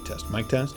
Mic test, mic test.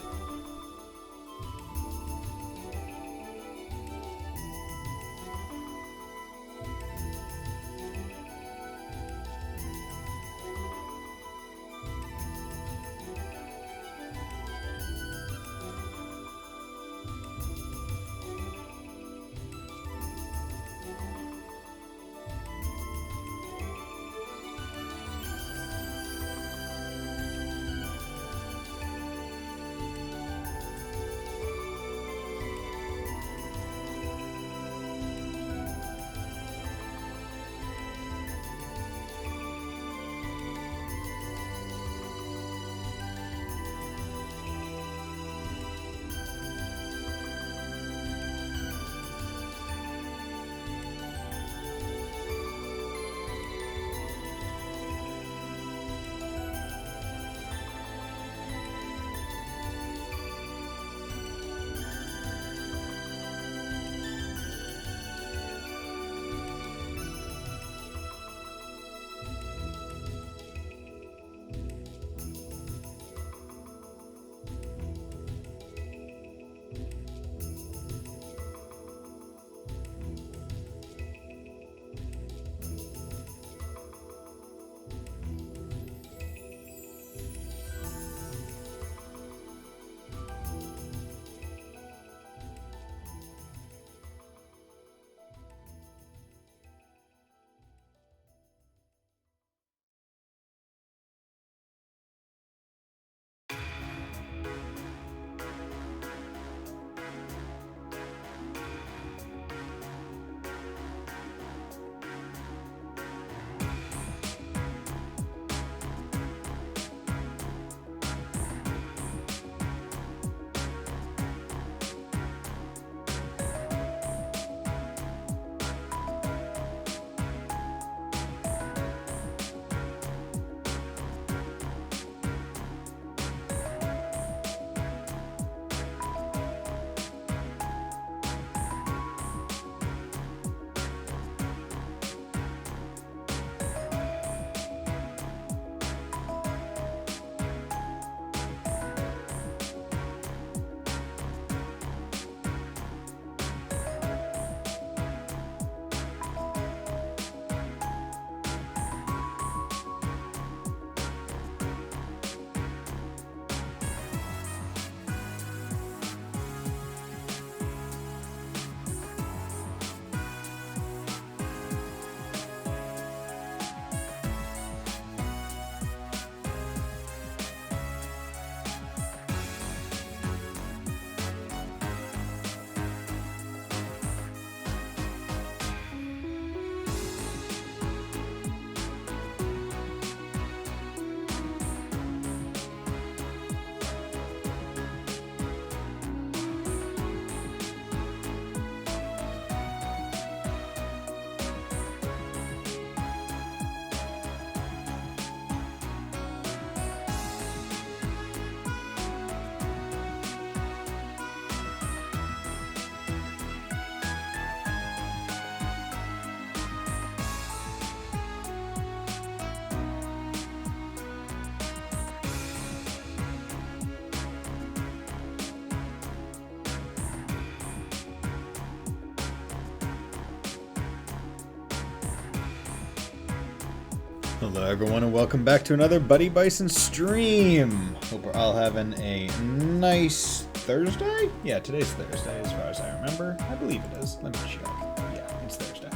Hello everyone and welcome back to another Buddy Bison stream. Hope we're all having a nice Thursday? Yeah, today's Thursday as far as I remember. I believe it is. Let me check. Yeah, it's Thursday.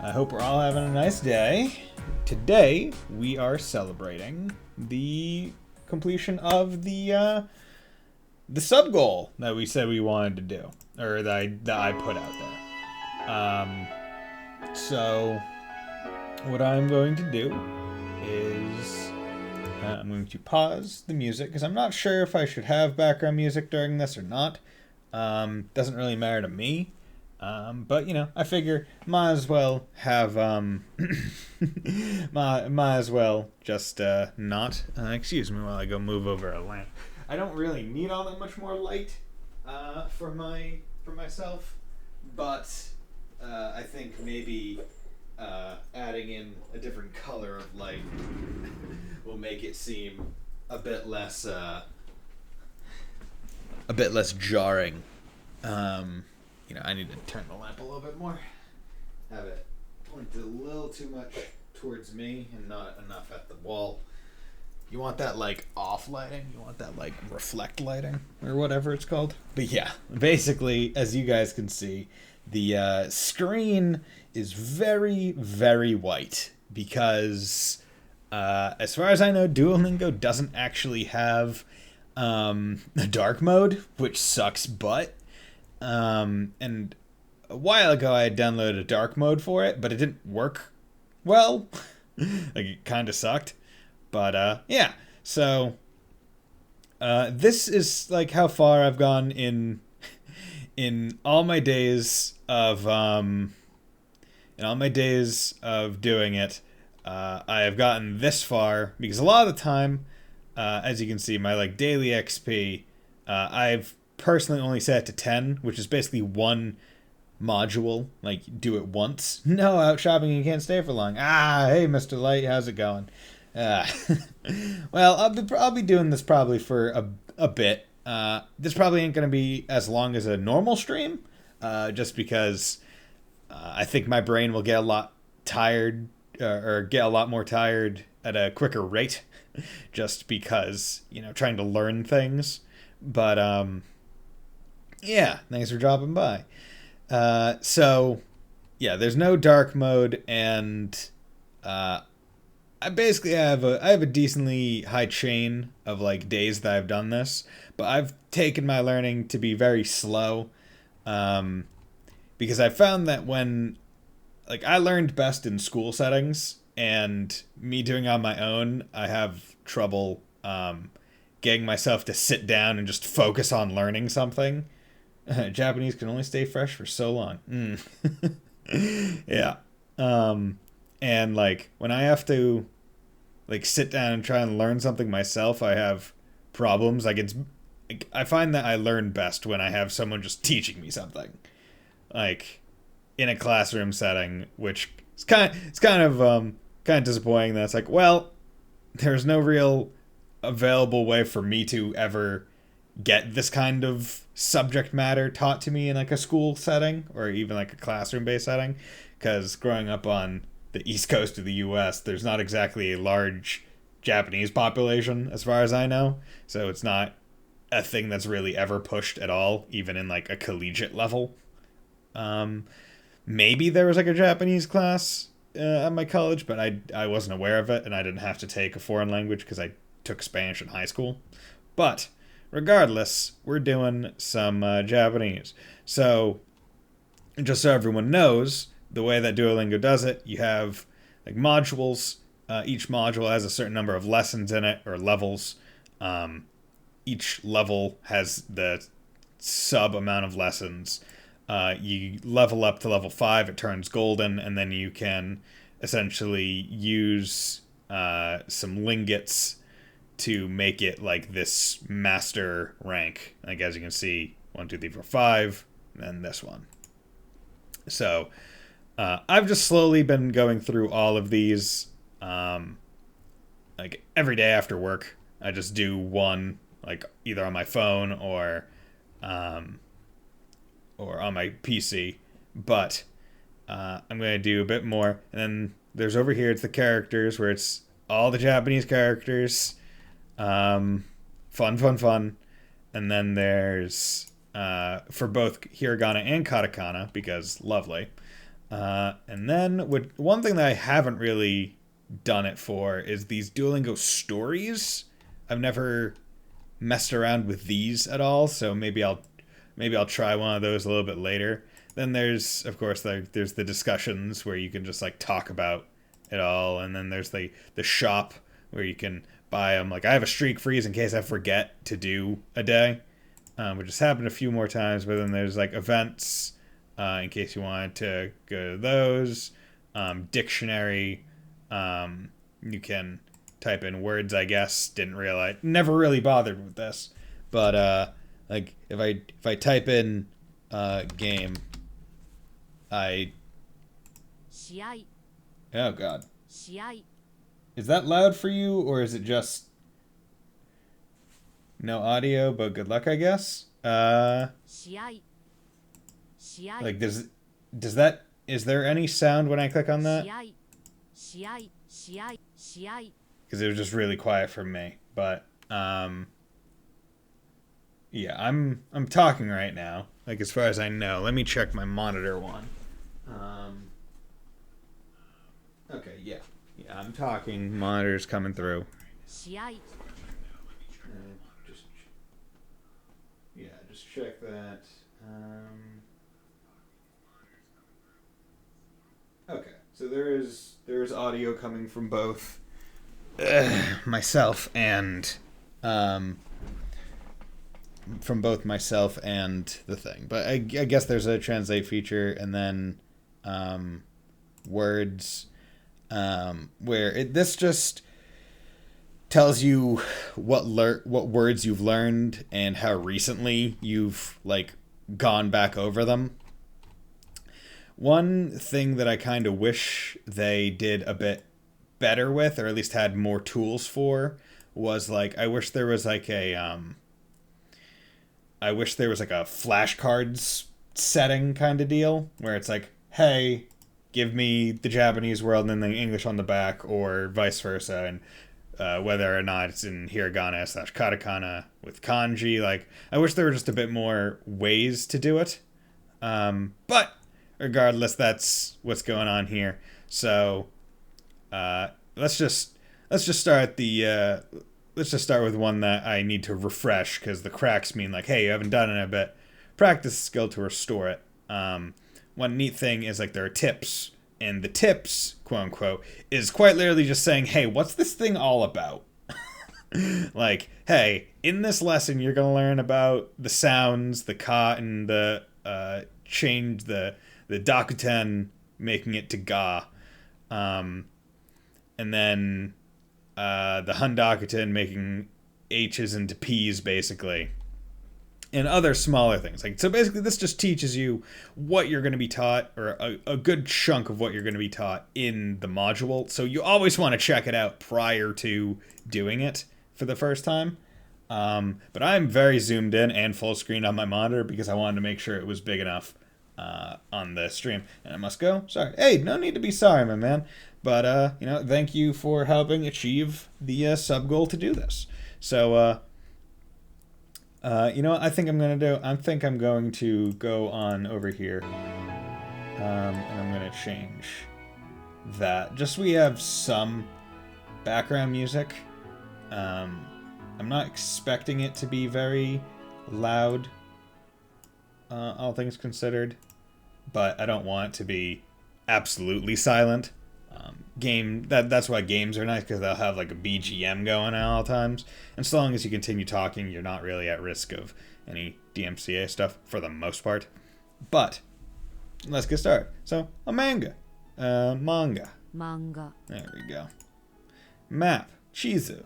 I hope we're all having a nice day. Today we are celebrating the completion of the sub goal that we said we wanted to do, or that I put out there. So what I'm going to do is I'm going to pause the music because I'm not sure if I should have background music during this or not. Doesn't really matter to me. But you know, I figure might as well have might as well just not. Excuse me while I go move over a lamp. I don't really need all that much more light for myself, but I think maybe adding in a different color of light will make it seem a bit less a bit less jarring. I need to turn the lamp a little bit more. Have it pointed a little too much towards me and not enough at the wall. You want that, like, off lighting? You want that, like, reflect lighting? Or whatever it's called? But yeah, basically, as you guys can see, the screen is very, very white. Because, as far as I know, Duolingo doesn't actually have a dark mode, which sucks butt. And a while ago I had downloaded a dark mode for it, but it didn't work well. Like, it kind of sucked. But, yeah. So, this is, like, how far I've gone in all my days of, doing it. I have gotten this far, because a lot of the time, as you can see, my, like, daily XP, I've personally only set it to 10, which is basically one module. Like, do it once. No, out shopping, you can't stay for long. Hey, Mr. Light, how's it going? Well, I'll be doing this probably for a bit. This probably ain't gonna be as long as a normal stream, just because I think my brain will get a lot tired, or get a lot more tired at a quicker rate, just because, trying to learn things. But, yeah, thanks for dropping by. So, yeah, there's no dark mode, and, I basically have a decently high chain of, like, days that I've done this, but I've taken my learning to be very slow, because I found that when, like, I learned best in school settings, and me doing it on my own, I have trouble, getting myself to sit down and just focus on learning something. Japanese can only stay fresh for so long. Yeah. And, like, when I have to, like, sit down and try and learn something myself, I have problems. Like, I find that I learn best when I have someone just teaching me something, like, in a classroom setting, which is kind of disappointing. That it's like, well, there's no real available way for me to ever get this kind of subject matter taught to me in, like, a school setting or even, like, a classroom-based setting, because growing up on the East Coast of the US, there's not exactly a large Japanese population, as far as I know. So it's not a thing that's really ever pushed at all, even in, like, a collegiate level. Maybe there was, like, a Japanese class at my college, but I wasn't aware of it, and I didn't have to take a foreign language because I took Spanish in high school. But regardless, we're doing some Japanese. So, just so everyone knows, the way that Duolingo does it, you have, like, modules. Each module has a certain number of lessons in it, or levels. Each level has the sub amount of lessons. You level up to level 5, it turns golden, and then you can essentially use some lingots to make it, like, this master rank. Like, as you can see, 1, 2, 3, 4, 5, and then this one. So, I've just slowly been going through all of these, like, every day after work. I just do one, like, either on my phone or on my PC. But I'm going to do a bit more. And then there's over here, it's the characters, where it's all the Japanese characters. Fun. And then there's, for both hiragana and katakana, because lovely. And then one thing that I haven't really done it for is these Duolingo stories. I've never messed around with these at all, so maybe I'll try one of those a little bit later. Then there's, of course, there's the discussions where you can just, like, talk about it all, and then there's the shop where you can buy them. Like, I have a streak freeze in case I forget to do a day, which has happened a few more times. But then there's, like, events, in case you wanted to go to those. Dictionary, you can type in words, I guess. Never really bothered with this, but like, if I type in game, oh god, is that loud for you, or is it just no audio but good luck, I guess? Like, is there any sound when I click on that? Because it was just really quiet for me. But, yeah, I'm talking right now. Like, as far as I know. Let me check my monitor one. Okay, yeah. Yeah, I'm talking. Monitor's coming through. Just check that. Okay, so there is audio coming from both myself and the thing. But I guess there's a translate feature, and then words, where this just tells you what words you've learned and how recently you've like gone back over them. One thing that I kind of wish they did a bit better with, or at least had more tools for, was like I wish there was like a flashcards setting kind of deal where it's like, hey, give me the Japanese world and then the English on the back, or vice versa, and whether or not it's in hiragana / katakana with kanji. Like, I wish there were just a bit more ways to do it. But regardless, that's what's going on here. So let's just start with one that I need to refresh, because the cracks mean like, hey, you haven't done it in a bit. Practice the skill to restore it. One neat thing is like there are tips, and the tips, quote unquote, is quite literally just saying, hey, what's this thing all about? Like, hey, in this lesson you're gonna learn about the sounds, the ka, and the change the dakuten, making it to ga, and then the hundakuten, making h's into p's, basically, and other smaller things. Like, so basically this just teaches you what you're going to be taught, or a good chunk of what you're going to be taught in the module. So you always want to check it out prior to doing it for the first time. But I'm very zoomed in and full screen on my monitor because I wanted to make sure it was big enough on the stream. And I must go. Sorry. Hey, no need to be sorry, my man. But, thank you for helping achieve the sub goal to do this. So, you know what I think I'm going to do? I think I'm going to go on over here. And I'm going to change that. Just so we have some background music. I'm not expecting it to be very loud, all things considered. But I don't want it to be absolutely silent. That's why games are nice, because they'll have like a BGM going at all times, and so long as you continue talking, you're not really at risk of any DMCA stuff for the most part. But let's get started. So a manga. There we go. Map. Chizu.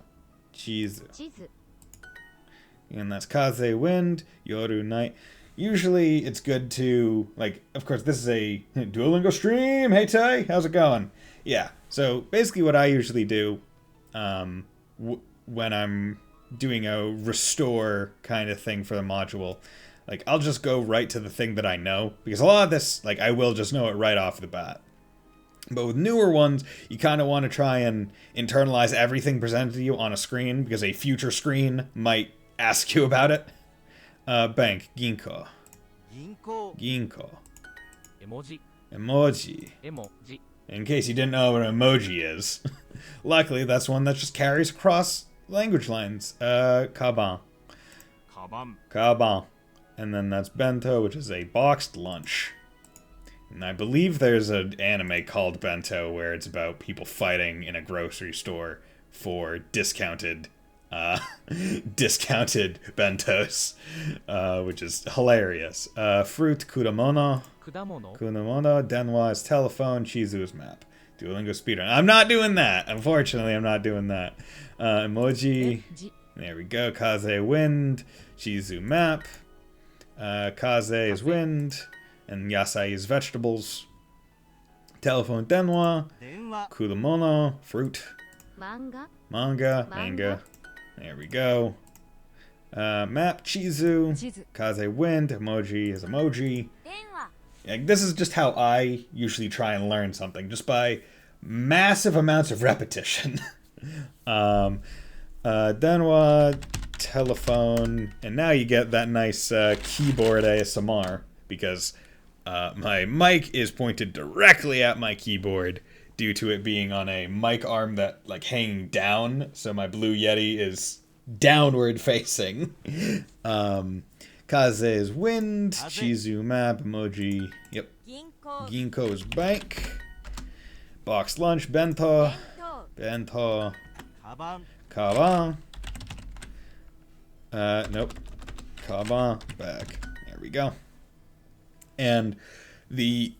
And that's kaze, wind, yoru, night. Usually it's good to, like, of course this is a Duolingo stream. Hey Tay, how's it going? Yeah, so basically what I usually do when I'm doing a restore kind of thing for the module, like, I'll just go right to the thing that I know, because a lot of this, like, I will just know it right off the bat. But with newer ones, you kind of want to try and internalize everything presented to you on a screen, because a future screen might ask you about it. Bank, ginko. Emoji. In case you didn't know what an emoji is. Luckily, that's one that just carries across language lines. Kaban. And then that's bento, which is a boxed lunch. And I believe there's an anime called Bento where it's about people fighting in a grocery store for discounted bentos, which is hilarious. Fruit, kudamono, denwa is telephone, chizu is map. Duolingo speedrun. I'm not doing that. Unfortunately, I'm not doing that. Emoji. There we go. Kaze, wind. Chizu, map. Kaze is wind. And yasai is vegetables. Telephone, denwa. Kudamono, fruit. Manga. There we go. Map, Chizu. Kaze, wind. Emoji is emoji. Like, this is just how I usually try and learn something, just by massive amounts of repetition. Denwa, telephone, and now you get that nice keyboard ASMR, because my mic is pointed directly at my keyboard due to it being on a mic arm that, like, hanging down, so my Blue Yeti is downward facing. Kaze is wind, Chizu map, emoji, yep. Ginko is bank. Box lunch, bento. Bento. Kaban. Nope. Kaban, back. There we go. And the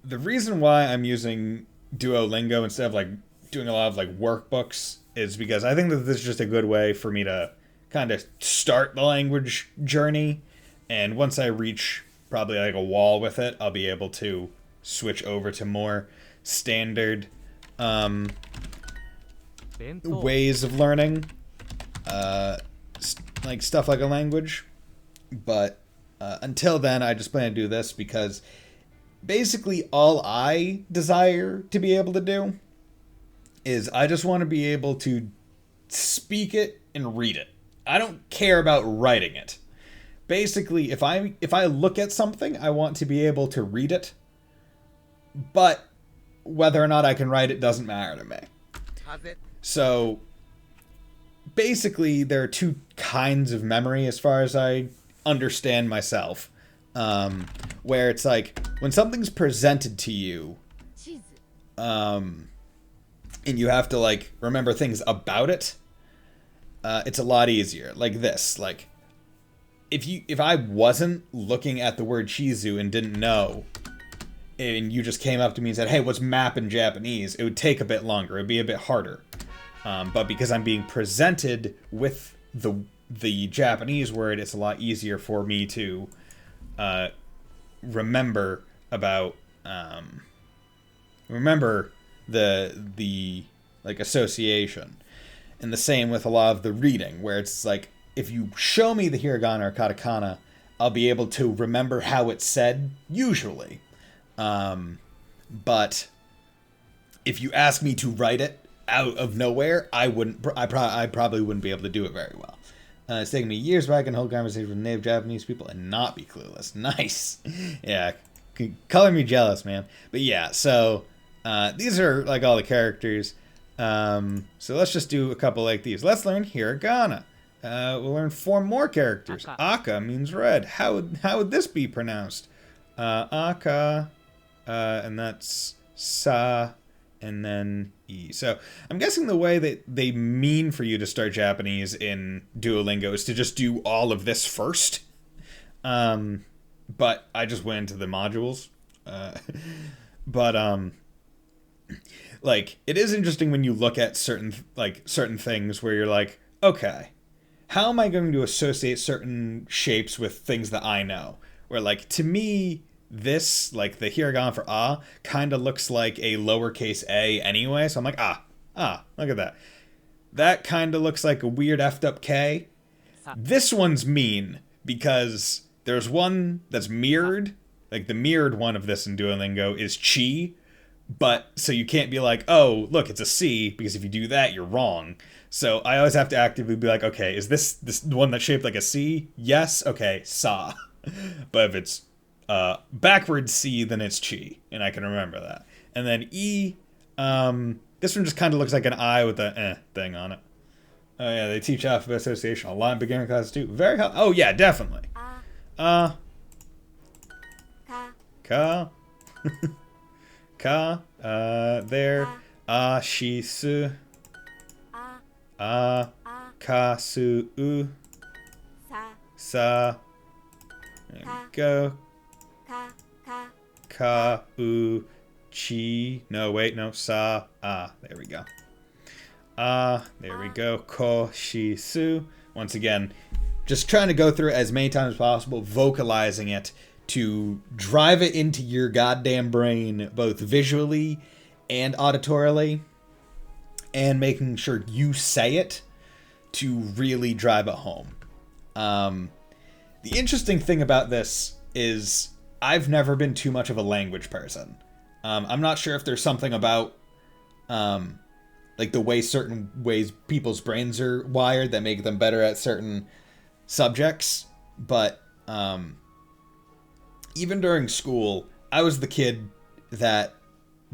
reason why I'm using Duolingo instead of, like, doing a lot of, like, workbooks is because I think that this is just a good way for me to kind of start the language journey, and once I reach probably like a wall with it, I'll be able to switch over to more standard ways of learning like stuff like a language. But until then, I just plan to do this because basically all I desire to be able to do is I just want to be able to speak it and read it. I don't care about writing it. Basically, if I look at something, I want to be able to read it. But whether or not I can write it doesn't matter to me. So basically, there are two kinds of memory as far as I understand myself. Where it's like, when something's presented to you, and you have to, like, remember things about it, it's a lot easier. Like this, like, if I wasn't looking at the word Chizu and didn't know, and you just came up to me and said, hey, what's map in Japanese, it would take a bit longer, it'd be a bit harder. But because I'm being presented with the Japanese word, it's a lot easier for me to remember about the like association. And the same with a lot of the reading, where it's like, if you show me the hiragana or katakana, I'll be able to remember how it's said, usually. But if you ask me to write it out of nowhere, I probably wouldn't be able to do it very well. It's taken me years, but I can hold conversations with native Japanese people and not be clueless. Nice. Yeah, color me jealous, man. But yeah, so these are like all the characters. So let's just do a couple like these. Let's learn hiragana. We'll learn 4 more characters. Aka means red. How would this be pronounced? Aka, and that's sa, and then e. So I'm guessing the way that they mean for you to start Japanese in Duolingo is to just do all of this first. But I just went into the modules. Like, it is interesting when you look at certain things where you're like, okay, how am I going to associate certain shapes with things that I know? Where, like, to me, this, like, the hiragana for ah, kind of looks like a lowercase a anyway. So I'm like, look at that. That kind of looks like a weird effed up K. This one's mean because there's one that's mirrored. Like, the mirrored one of this in Duolingo is chi. But, so you can't be like, oh, look, it's a C, because if you do that, you're wrong. So I always have to actively be like, okay, is this one that's shaped like a C? Yes? Okay, sa. But if it's backwards C, then it's chi, and I can remember that. And then E, this one just kind of looks like an I with a thing on it. Oh yeah, they teach alphabet association a lot in beginner classes too. Very helpful. Oh yeah, definitely. Ka. Ka, there, shisu, kasu, sa, there we go, ka, chi, no, wait, no, sa, there we go, there we go, ko, shisu, once again, just trying to go through it as many times as possible, vocalizing it, to drive it into your goddamn brain, both visually and auditorily, and making sure you say it to really drive it home. The interesting thing about this is I've never been too much of a language person. I'm not sure if there's something about like the way certain ways people's brains are wired that make them better at certain subjects, but even during school, I was the kid that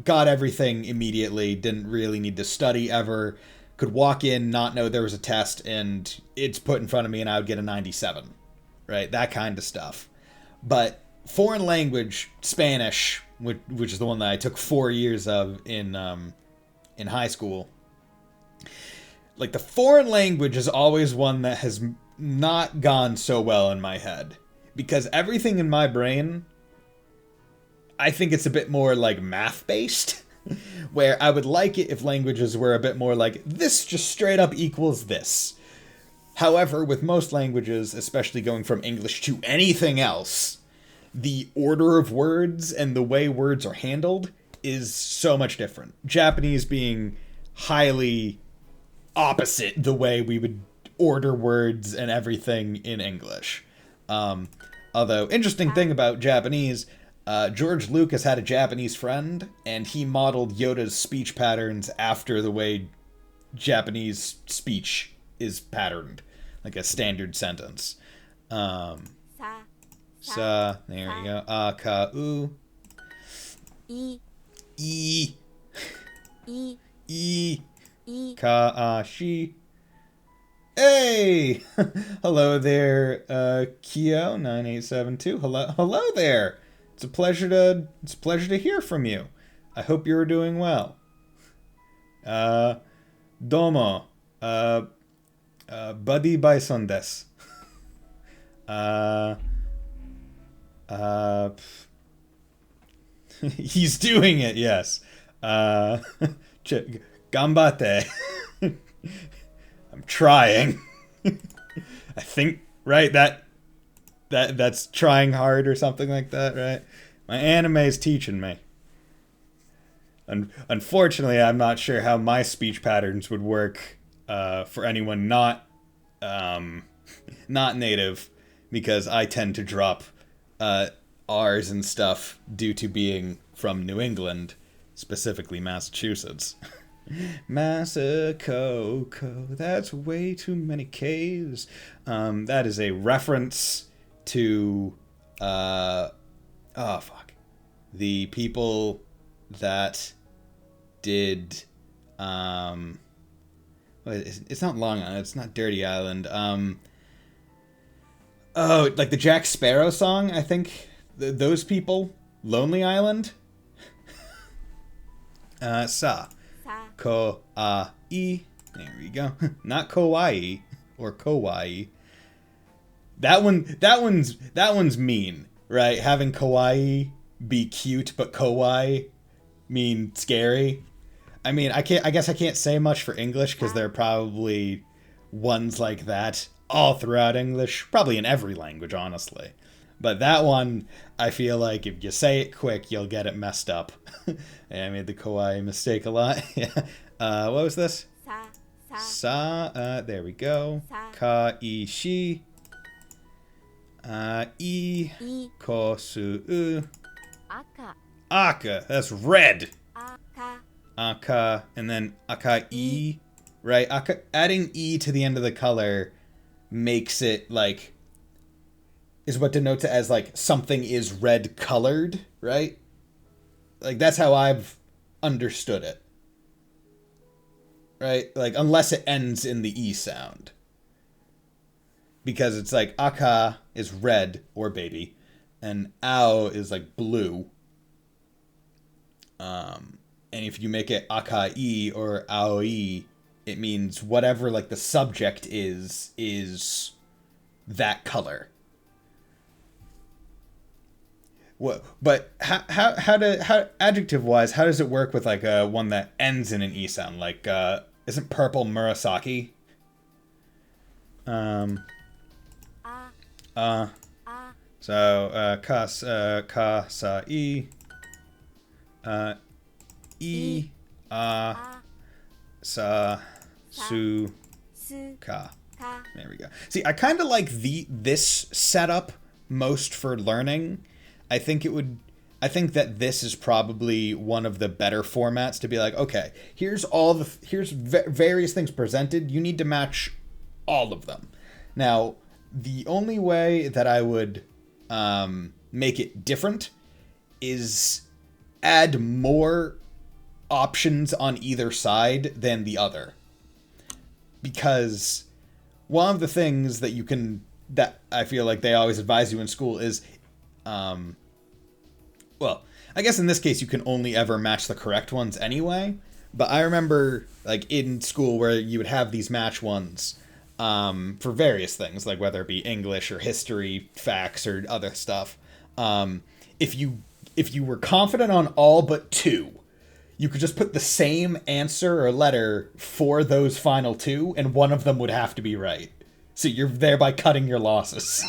got everything immediately, didn't really need to study ever, could walk in, not know there was a test, and it's put in front of me and I would get a 97, right? That kind of stuff. But foreign language, Spanish, which is the one that I took 4 years of in high school, like the foreign language is always one that has not gone so well in my head. Because everything in my brain, I think it's a bit more like math-based, where I would like it if languages were a bit more like, this just straight up equals this. However, with most languages, especially going from English to anything else, the order of words and the way words are handled is so much different. Japanese being highly opposite the way we would order words and everything in English. Although, interesting thing about Japanese, George Lucas had a Japanese friend, and he modeled Yoda's speech patterns after the way Japanese speech is patterned, like a standard sentence. Sa, there you go. Ka, u. I. Ka, she. Hey! Hello there, Kyo9872. Hello there. It's a pleasure to hear from you. I hope you're doing well. Domo. Buddy Bison desu. He's doing it, yes. Gambate. I'm trying. I think, right, that's trying hard or something like that, right? My anime's teaching me. Unfortunately, I'm not sure how my speech patterns would work for anyone not native, because I tend to drop R's and stuff due to being from New England, specifically Massachusetts. Massacoco, that's way too many K's. That is a reference to the people that did it's not Long Island, it's not Dirty Island. Like the Jack Sparrow song, I think. Those people, Lonely Island. Ko-a-i. There we go. Not kawaii or kawaii. That one's mean, right? Having kawaii be cute, but kawaii mean scary. I mean, I guess I can't say much for English because there are probably ones like that all throughout English, probably in every language, honestly. But that one, I feel like if you say it quick, you'll get it messed up. I made the kawaii mistake a lot. What was this? There we go. Ka-i-shi. I-ko-su-u. Aka. That's red. Aka. And then aka-i. Right? Adding e to the end of the color makes it like... is what denotes it as like something is red colored, right? Like that's how I've understood it. Right? Like unless it ends in the E sound. Because it's like aka is red or baby and ao is like blue. And if you make it akai or aoi, it means whatever like the subject is that color. What? But how adjective wise, how does it work with like one that ends in an e sound? Like isn't purple Murasaki? So ka sa sa su Ka. There we go. See, I kind of like this setup most for learning. I think that this is probably one of the better formats to be like, okay, here's various things presented. You need to match all of them. Now, the only way that I would make it different is add more options on either side than the other. Because one of the things that I feel like they always advise you in school is, well, I guess in this case you can only ever match the correct ones anyway. But I remember, like, in school where you would have these match ones for various things, like whether it be English or history, facts, or other stuff. If you were confident on all but two, you could just put the same answer or letter for those final two, and one of them would have to be right. So you're thereby cutting your losses.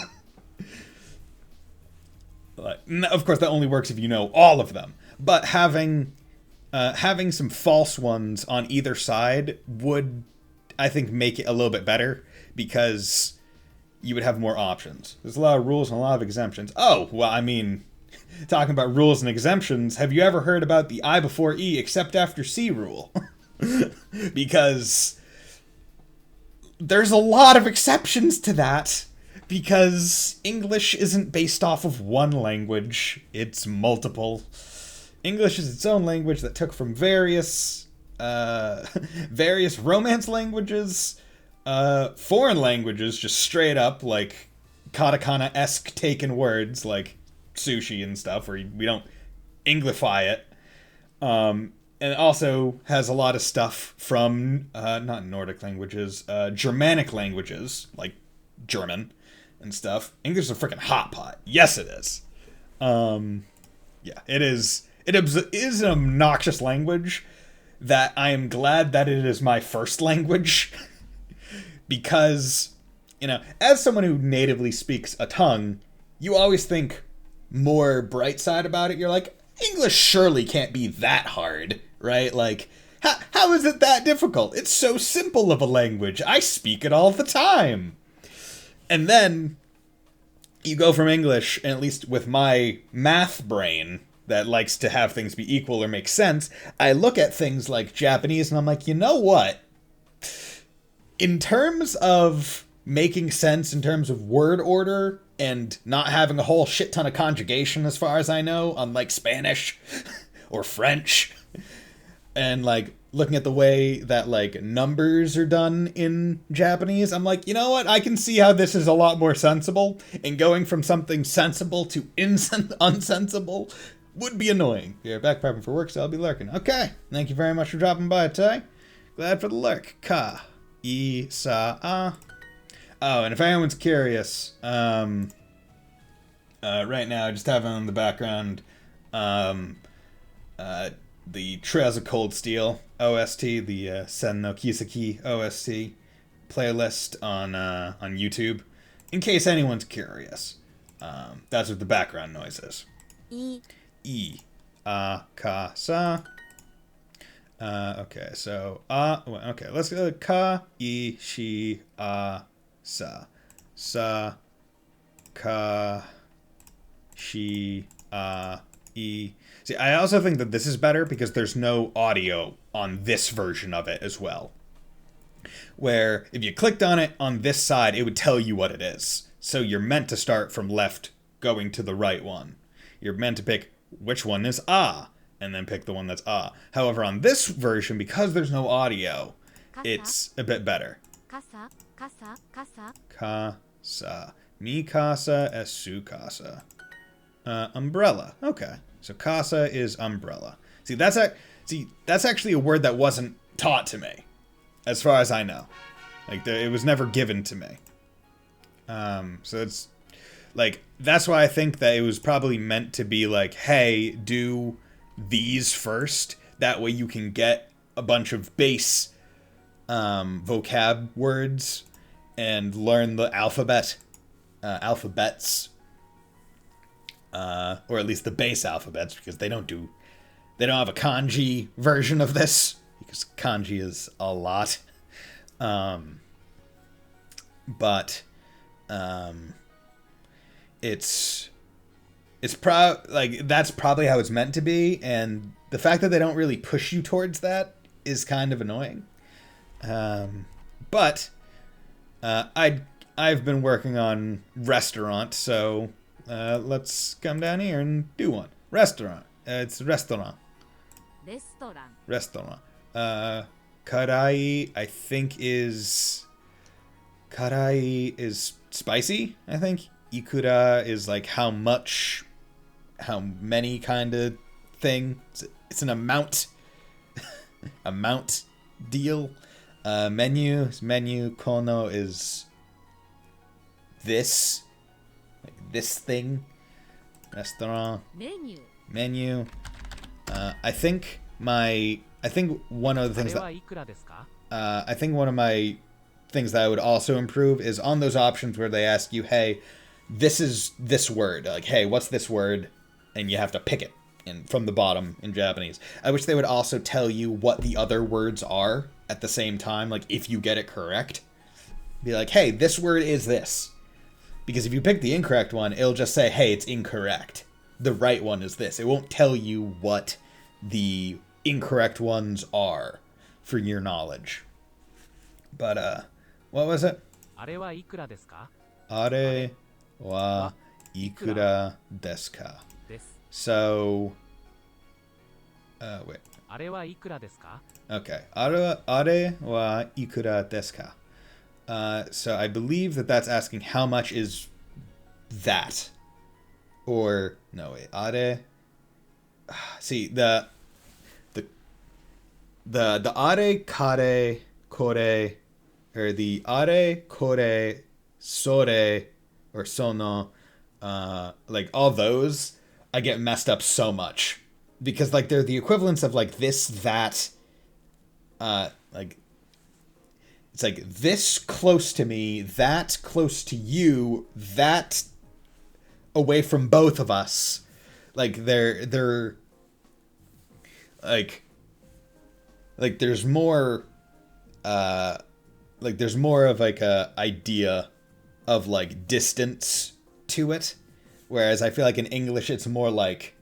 Of course, that only works if you know all of them. But having some false ones on either side would, I think, make it a little bit better, because you would have more options. There's a lot of rules and a lot of exemptions. Oh, well, I mean, talking about rules and exemptions, have you ever heard about the I before E except after C rule? Because there's a lot of exceptions to that, because English isn't based off of one language, it's multiple. English is its own language that took from various Romance languages, foreign languages, just straight up, like, katakana-esque taken words, like sushi and stuff, where we don't Englify it. And it also has a lot of stuff from, not Nordic languages, Germanic languages, like German and stuff. English is a freaking hot pot. Yes, it is. Yeah, it is. It is an obnoxious language that I am glad that it is my first language. Because, you know, as someone who natively speaks a tongue, you always think more bright side about it. You're like, English surely can't be that hard, right? Like, how is it that difficult? It's so simple of a language. I speak it all the time. And then you go from English, and at least with my math brain that likes to have things be equal or make sense, I look at things like Japanese and I'm like, you know what? In terms of making sense, in terms of word order, and not having a whole shit ton of conjugation as far as I know, unlike Spanish or French, and like looking at the way that like numbers are done in Japanese, I'm like, you know what? I can see how this is a lot more sensible, and going from something sensible to unsensible would be annoying. You're back prepping for work, so I'll be lurking. Okay, thank you very much for dropping by today. Glad for the lurk. Ka. I-sa-a. Oh, and if anyone's curious, right now I just have on the background the Trails of Cold Steel OST, the Sen no Kiseki OST playlist on YouTube, in case anyone's curious. That's what the background noise is. Ka-sa. Okay, so, okay, let's go ka-i-shi-a-sa. Sa, ka, shi, e. See, I also think that this is better because there's no audio on this version of it as well. Where, if you clicked on it on this side, it would tell you what it is. So you're meant to start from left going to the right one. You're meant to pick which one is ah, and then pick the one that's ah. However, on this version, because there's no audio, it's a bit better. Kasa. Mi casa es su casa. Umbrella. Okay. So casa is umbrella. See, that's actually a word that wasn't taught to me, as far as I know. Like, it was never given to me. So it's like, that's why I think that it was probably meant to be like, hey, do these first. That way you can get a bunch of base vocab words and learn the alphabets, or at least the base alphabets, because they don't have a kanji version of this, because kanji is a lot. but it's that's probably how it's meant to be, and the fact that they don't really push you towards that is kind of annoying. But I've been working on restaurant, so let's come down here and do one. Restaurant. It's restaurant. Restaurant. Karai, I think Karai is spicy, I think. Ikura is like how many kind of thing. It's an amount. Amount deal. Menu. Kono is this. Like this thing. Restaurant. Menu. I think one of the things that I think one of my things that I would also improve is on those options where they ask you, hey, this is this word. Like, hey, what's this word? And you have to pick it from the bottom in Japanese. I wish they would also tell you what the other words are at the same time. Like, if you get it correct, be like, hey, this word is this. Because if you pick the incorrect one, it'll just say, hey, it's incorrect. The right one is this. It won't tell you what the incorrect ones are for your knowledge. But, what was it? Are wa ikura desu ka? Are wa ikura desu ka? So, wait. Are wa ikura desu ka? Okay. Are wa ikura desu ka? So I believe that that's asking how much is that? Or, no, wait. Are... See, the are, kare, kore, or the are, kore, sore, or sono, like all those, I get messed up so much. Because, like, they're the equivalents of, like, this, that, like, it's like this close to me, that close to you, that away from both of us. Like, they're, like there's more, like, there's more of, like, a idea of, like, distance to it. Whereas I feel like in English, it's more like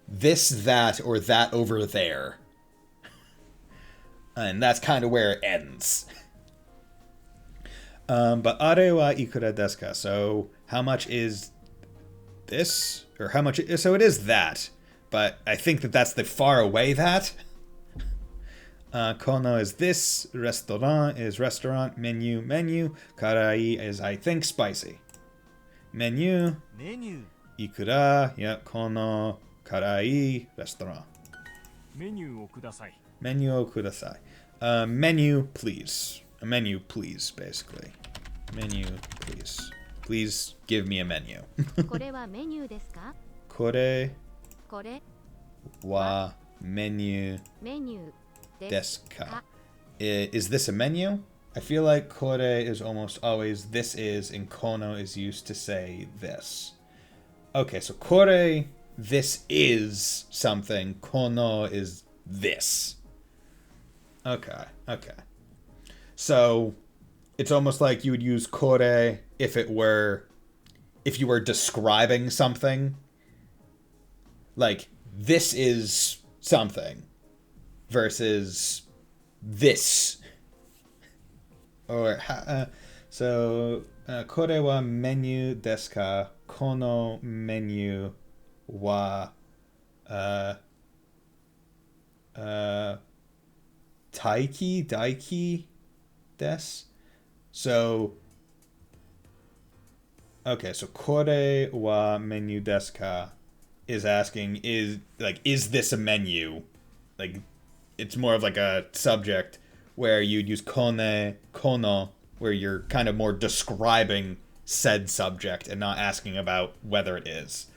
this, that, or that over there. And that's kind of where it ends. But are wa ikura desu ka? So how much is this? Or how much? So it is that. But I think that that's the far away that. Kono is this. Restaurant is restaurant. Menu. Karai is, I think, spicy. Menu. Ikura. Yeah. Kono. Karai. Restaurant. Menu o kudasai. Menu, please. A menu, please, basically. Menu, please. Please give me a menu. これはメニューですか? これはメニューですか? Is this a menu? I feel like kore is almost always this is, and kono is used to say this. Okay, so kore, this is something. Kono is this. Okay. So it's almost like you would use kore if you were describing something. Like, this is something versus this. Or so kore wa menu desu ka? Kono menu wa daiki des. So okay, so kore wa menu desu ka is asking, is this a menu? Like, it's more of like a subject where you'd use kono, where you're kind of more describing said subject and not asking about whether it is.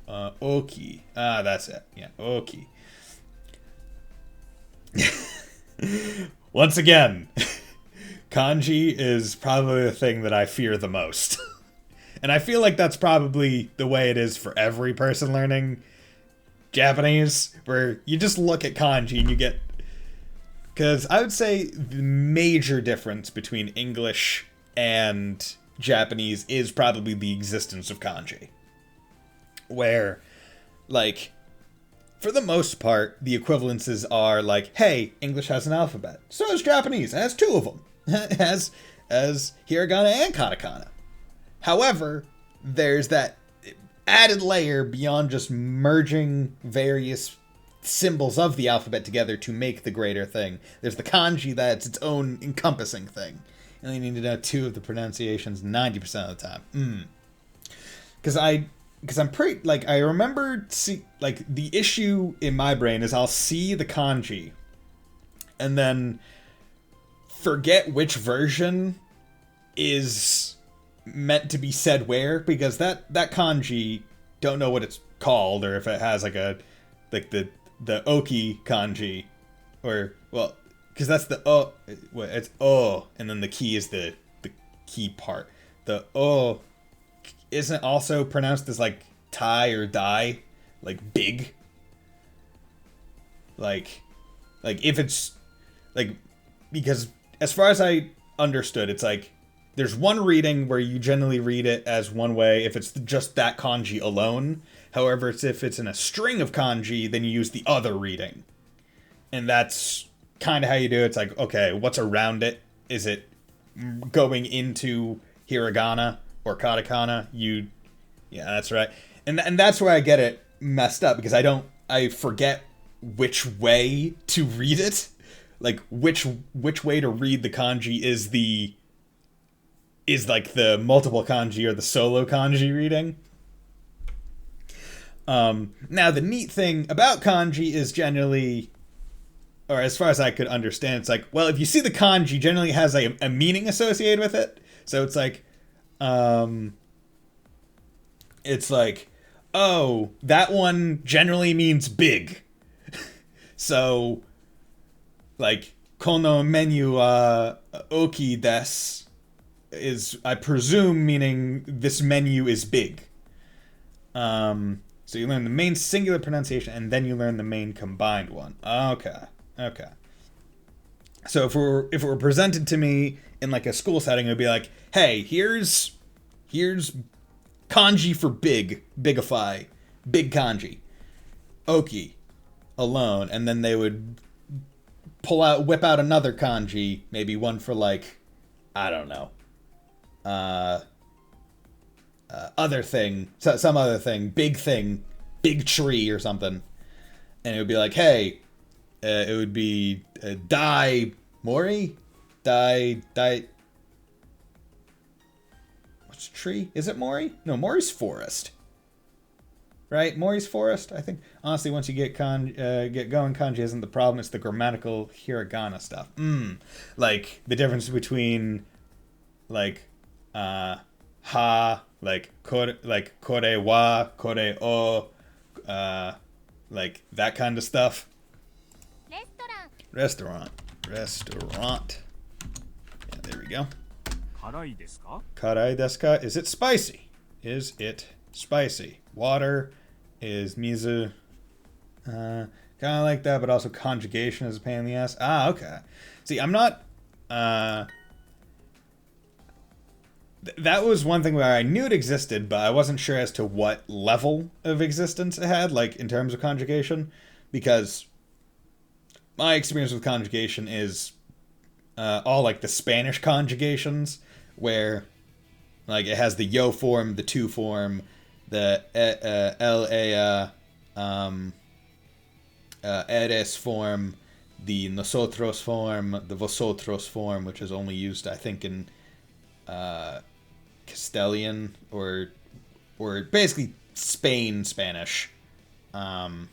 Oki. That's it. Yeah, oki. Once again, kanji is probably the thing that I fear the most. And I feel like that's probably the way it is for every person learning Japanese, where you just look at kanji and you get... Because I would say the major difference between English and Japanese is probably the existence of kanji. Where, like, for the most part, the equivalences are like, hey, English has an alphabet. So does Japanese. It has 2 of them. It has hiragana and katakana. However, there's that added layer beyond just merging various symbols of the alphabet together to make the greater thing. There's the kanji that's its own encompassing thing. And you need to know 2 of the pronunciations 90% of the time. Because I'm pretty, like, I remember, the issue in my brain is I'll see the kanji and then forget which version is meant to be said where, because that kanji, don't know what it's called, or if it has, like, the oki kanji, or, well, because that's the o, it's o, and then the ki is the key part. The o isn't also pronounced as, like, tie or die, like big. Like if it's, like, because as far as I understood, it's like, there's one reading where you generally read it as one way if it's just that kanji alone. However, if it's in a string of kanji, then you use the other reading. And that's kind of how you do it. It's like, okay, what's around it? Is it going into hiragana or katakana? Yeah, that's right. And that's where I get it messed up, because I forget which way to read it. Like, which way to read the kanji is like the multiple kanji or the solo kanji reading. Now, the neat thing about kanji is generally, or as far as I could understand, it's like, well, if you see the kanji, generally it has a meaning associated with it. So it's like, oh, that one generally means big. So, like, kono menu oki desu is, I presume, meaning this menu is big. So you learn the main singular pronunciation, and then you learn the main combined one. Okay. So if it were presented to me in, like, a school setting, it would be like, hey, here's kanji for bigify, big kanji, oki, alone, and then they would whip out another kanji, maybe one for, like, I don't know, other thing, some other thing, big tree or something, and it would be like, hey, it would be dai mori, dai. What's tree? Is it mori? No, mori's forest. Right, mori's forest. I think honestly, once you get going, kanji isn't the problem. It's the grammatical hiragana stuff. Like the difference between, like, ha, like kore wa, kore o, like that kind of stuff. Restaurant. Yeah, there we go. Karai desu ka? Is it spicy? Water is mizu. Kind of like that, but also conjugation is a pain in the ass. Okay. See, I'm not... that was one thing where I knew it existed, but I wasn't sure as to what level of existence it had, like, in terms of conjugation, because my experience with conjugation is all, like, the Spanish conjugations, where, like, it has the yo form, the tu form, the eres form, the nosotros form, the vosotros form, which is only used, I think, in Castilian or basically Spanish. And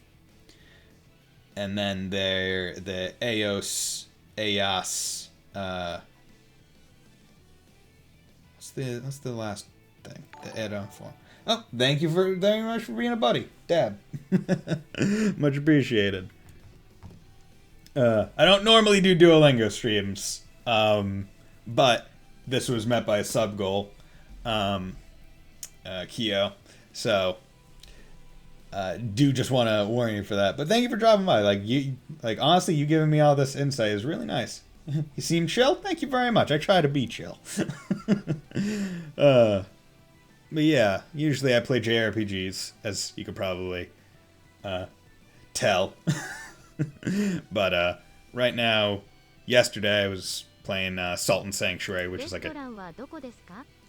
then the eos, what's the last thing? The edo form. Oh, thank you very much for being a buddy, Dad. Much appreciated. I don't normally do Duolingo streams, but this was met by a sub goal, Kyo. So, do just want to warn you for that. But thank you for dropping by. Honestly, you giving me all this insight is really nice. You seem chill? Thank you very much. I try to be chill. But yeah, usually I play JRPGs, as you could probably tell. But right now, yesterday I was playing Salt and Sanctuary, which is like a...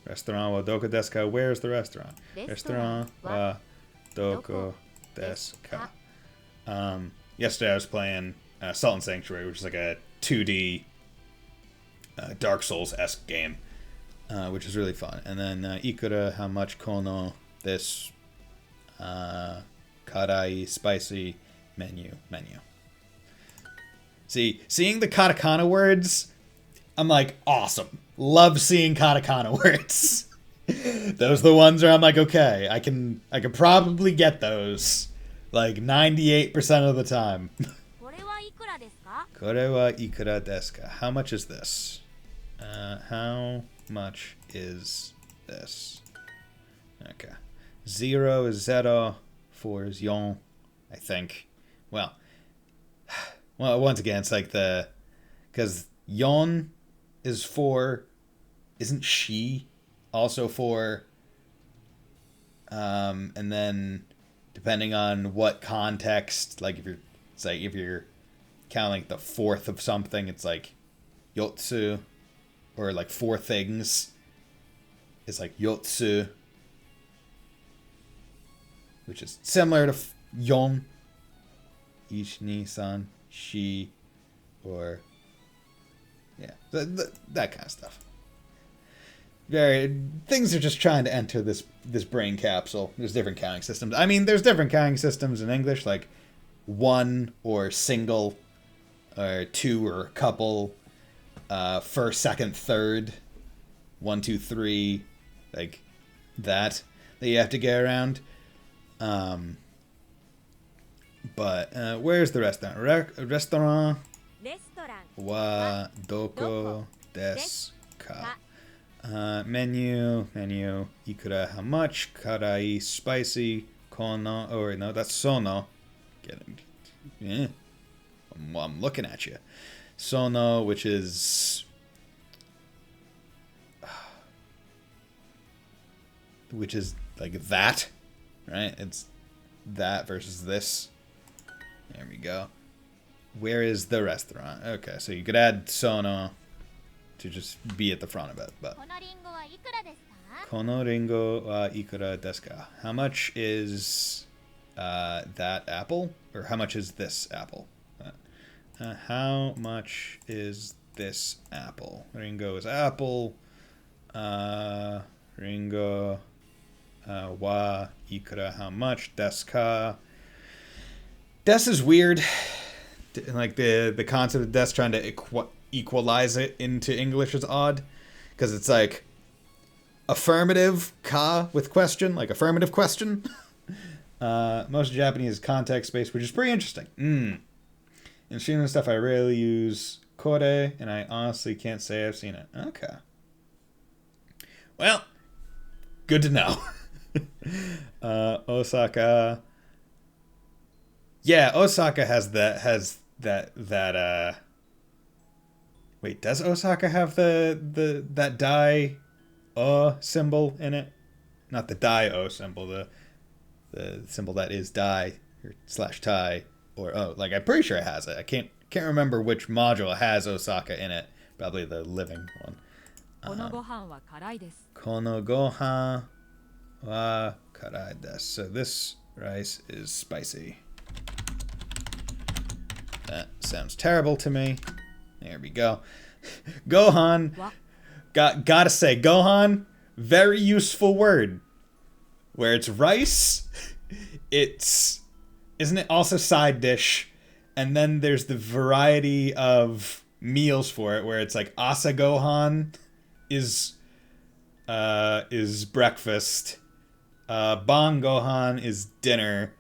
Restaurant wa doko desu ka? Where's the restaurant? Restaurant wa doko desu ka? Yesterday I was playing Salt and Sanctuary, which is like a 2D Dark Souls-esque game, which is really fun. And then ikura, how much kono this karai spicy menu. See, seeing the katakana words, I'm like, awesome. Love seeing katakana words. Those are the ones where I'm like, okay, I can probably get those like 98% of the time. Kore wa ikura desu ka? How much is this? How much is this? Okay. 0 is 0. 4 is yon, I think. Well, once again, it's like because yon is 4. Isn't she also 4? And then depending on what context, like if you're counting the fourth of something, it's like yotsu, or like 4 things. It's like yotsu, which is similar to yon. Ich, ni, san, shi, or yeah, that kind of stuff. Things are just trying to enter this brain capsule. There's different counting systems. I mean, there's different counting systems in English, like 1 or single, or 2 or a couple, first, second, third, 1, 2, 3, like that you have to get around. But where's the restaurant? Restaurant wa doko desu ka? Menu, ikura, how much, karai, spicy, kono, or no, that's sono. Yeah, I'm looking at you. Sono, which is like that, right? It's that versus this. There we go. Where is the restaurant? Okay, so you could add sono to just be at the front of it, but kono ringo wa ikura desu ka? How much is that apple? Or how much is this apple? How much is this apple? Ringo is apple. Ringo wa ikura, how much? Desu ka? Des is weird. Like the concept of des trying to equalize it into English is odd, because it's like affirmative ka with question, like affirmative question. Most Japanese context based, which is pretty interesting. In streaming stuff, I rarely use kore, and I honestly can't say I've seen it. Okay. Well, good to know. Osaka. Yeah, Osaka has that. Wait, does Osaka have that dai symbol in it? Not the dai symbol, the symbol that is dai or /tai, or like I'm pretty sure it has it. I can't remember which module has Osaka in it. Probably the living one. Kono gohan wa karai desu. So this rice is spicy. That sounds terrible to me. There we go. Gohan. Gotta say, Gohan, very useful word. Where it's rice, isn't it also side dish? And then there's the variety of meals for it, where it's like asa gohan is breakfast, ban gohan is dinner,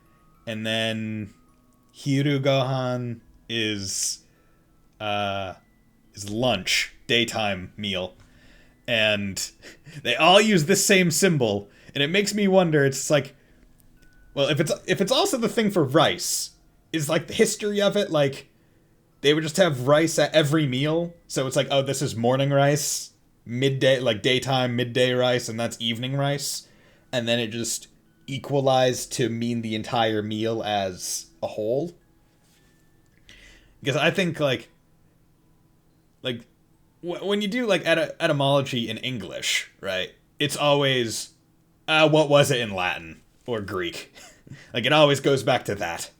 and then hiru gohan is lunch, daytime meal. And they all use this same symbol, and it makes me wonder, it's like, well, if it's also the thing for rice, is like the history of it, like they would just have rice at every meal, so it's like, oh, this is morning rice, midday, like daytime, midday rice, and that's evening rice. And then it just equalized to mean the entire meal as a whole. Because I think, when you do, like, etymology in English, right, it's always, what was it in Latin or Greek? Like, it always goes back to that.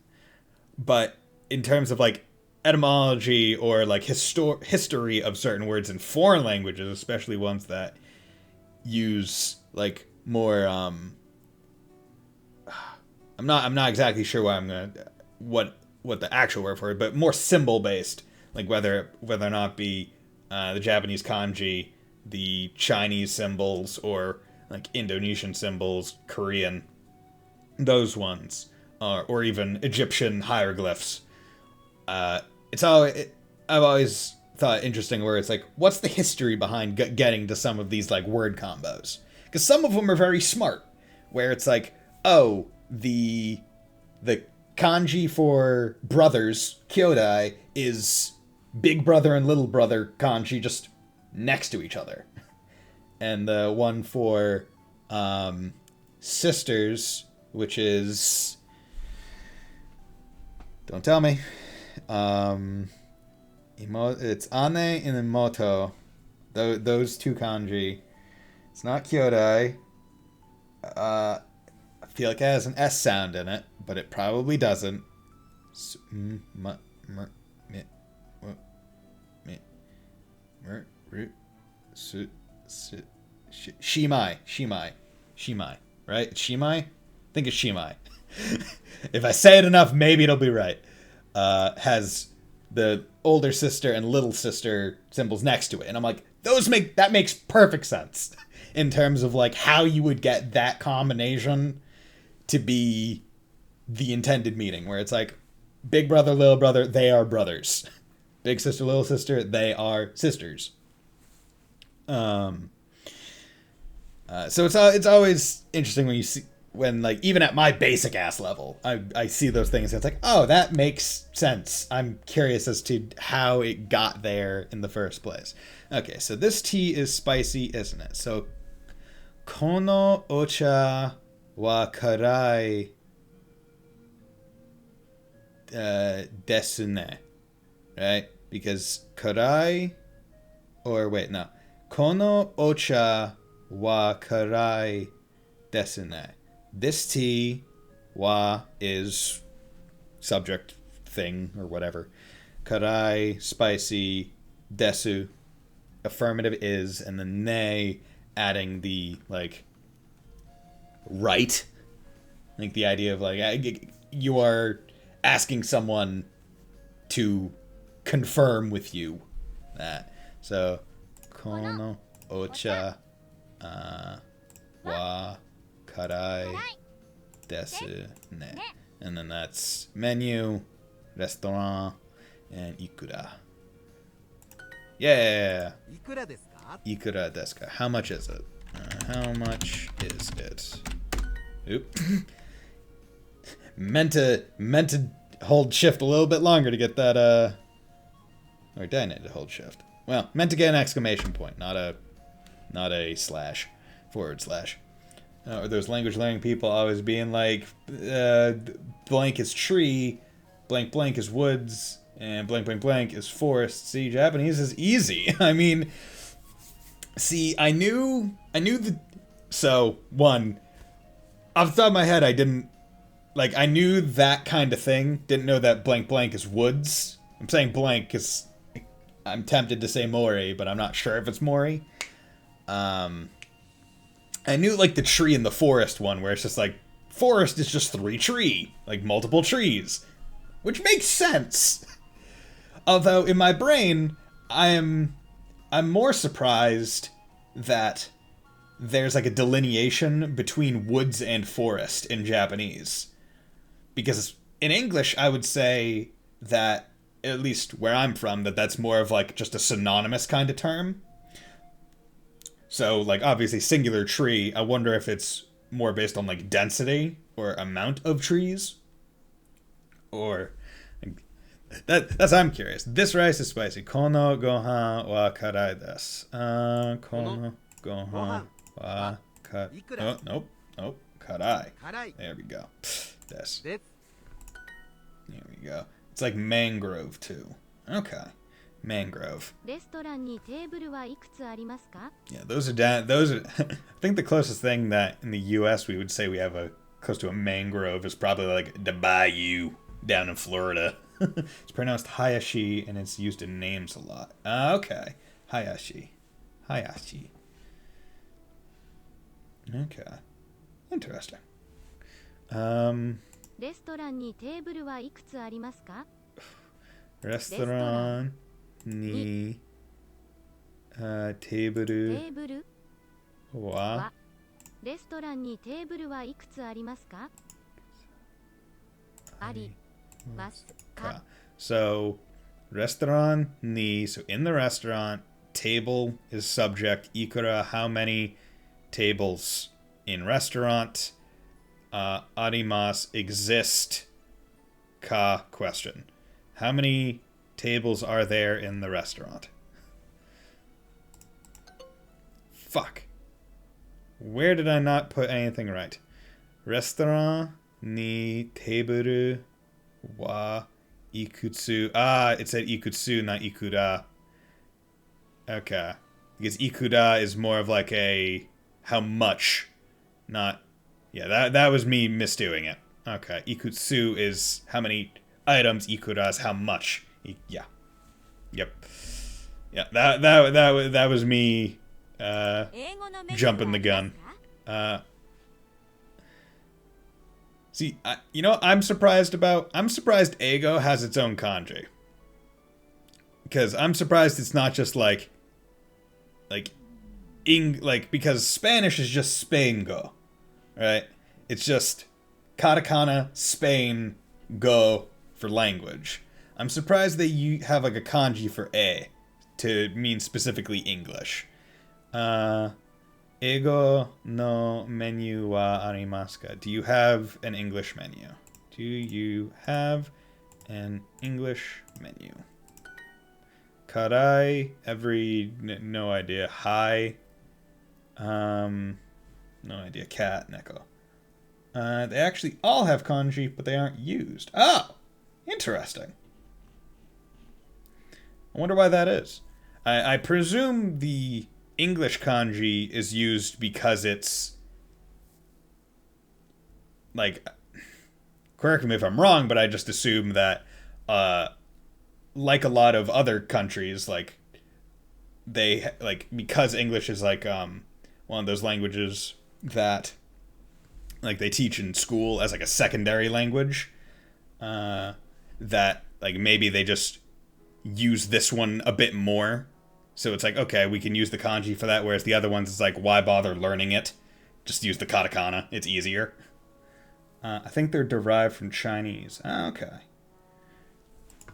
But in terms of, like, etymology or, like, history of certain words in foreign languages, especially ones that use, like, more, I'm not exactly sure what the actual word for it, but more symbol based, like whether or not be the Japanese kanji, the Chinese symbols, or like Indonesian symbols, Korean, those ones, or even Egyptian hieroglyphs. I've always thought interesting where it's like, what's the history behind getting to some of these like word combos? Because some of them are very smart, where it's like, oh, the kanji for brothers, kyodai, is big brother and little brother kanji just next to each other. And the one for sisters, which is... Don't tell me. It's ane and moto. Those two kanji. It's not kyodai. I feel like it has an S sound in it, but it probably doesn't. Shimai, right? It's Shimai? I think it's Shimai. If I say it enough, maybe it'll be right. Has the older sister and little sister symbols next to it. And I'm like, that makes perfect sense in terms of like how you would get that combination to be the intended meaning, where it's like big brother, little brother, they are brothers. Big sister, little sister, they are sisters. So it's always interesting when like even at my basic ass level, I see those things and it's like, oh, that makes sense. I'm curious as to how it got there in the first place. Okay, so this tea is spicy, isn't it? So kono ocha wa karai desu ne, right? Because karai, or wait, no, kono ocha wa karai desu ne. This tea, wa is subject thing or whatever. Karai, spicy, desu, affirmative is, and the ne adding the like right, like the idea of like you are asking someone to confirm with you that. So kono ocha wa karai desu ne, and then that's menu, restaurant, and ikura. Yeah. Ikura desu ka? How much is it? How much is it? Oop. meant to hold shift a little bit longer to get that, or did I need to hold shift? Well, meant to get an exclamation point, not a slash, // Or those language learning people always being like, blank is tree, blank blank is woods, and blank blank blank is forest. See, Japanese is easy. I mean, see, I knew so, one, off the top of my head, I knew that kind of thing. Didn't know that blank blank is woods. I'm saying blank because I'm tempted to say mori, but I'm not sure if it's mori. I knew, like, the tree in the forest one, where it's just, like, forest is just 3 tree. Like, multiple trees. Which makes sense. Although, in my brain, I'm more surprised that there's, like, a delineation between woods and forest in Japanese. Because in English, I would say that, at least where I'm from, that's more of, like, just a synonymous kind of term. So, like, obviously, singular tree, I wonder if it's more based on, like, density or amount of trees. Or, like, That's I'm curious. This rice is spicy. Kono gohan wa karai desu. Kono gohan wa karai. Oh, nope. Karai. There we go. This. There we go. It's like mangrove too. Okay. Mangrove. Yeah, those are down. Those are. I think the closest thing that in the U.S. we would say we have close to a mangrove is probably like the bayou down in Florida. It's pronounced Hayashi and it's used in names a lot. Okay, Hayashi. Okay, interesting. Restaurant ni table wa So restaurant ni, so in the restaurant, table is subject, ikura, how many tables in restaurant, arimasu, exist, ka, question. How many tables are there in the restaurant? Fuck. Where did I not put anything right? Restaurant ni table wa ikutsu. Ah, it said ikutsu, not ikura. Okay. Because ikura is more of like a how much, not... Yeah, that was me misdoing it. Okay. Ikutsu is how many items, ikura is how much. Yeah. Yep. Yeah, that was me jumping the gun. See, you know, I'm surprised Eigo has its own kanji. Because I'm surprised it's not just because Spanish is just Spain-go, right? It's just katakana, Spain, go for language. I'm surprised they have like a kanji for e to mean specifically English. Eigo no menu wa arimasu ka? Do you have an English menu? Do you have an English menu? Karai, no idea. Hi, no idea. Cat, neko. They actually all have kanji, but they aren't used. Oh, interesting. I wonder why that is. I presume the English kanji is used because it's like, correct me if I'm wrong, but I just assume that like a lot of other countries, like they because English is like one of those languages that like they teach in school as like a secondary language, that like maybe they just use this one a bit more. So it's like, okay, we can use the kanji for that, whereas the other ones, it's like, why bother learning it? Just use the katakana. It's easier. I think they're derived from Chinese. Okay.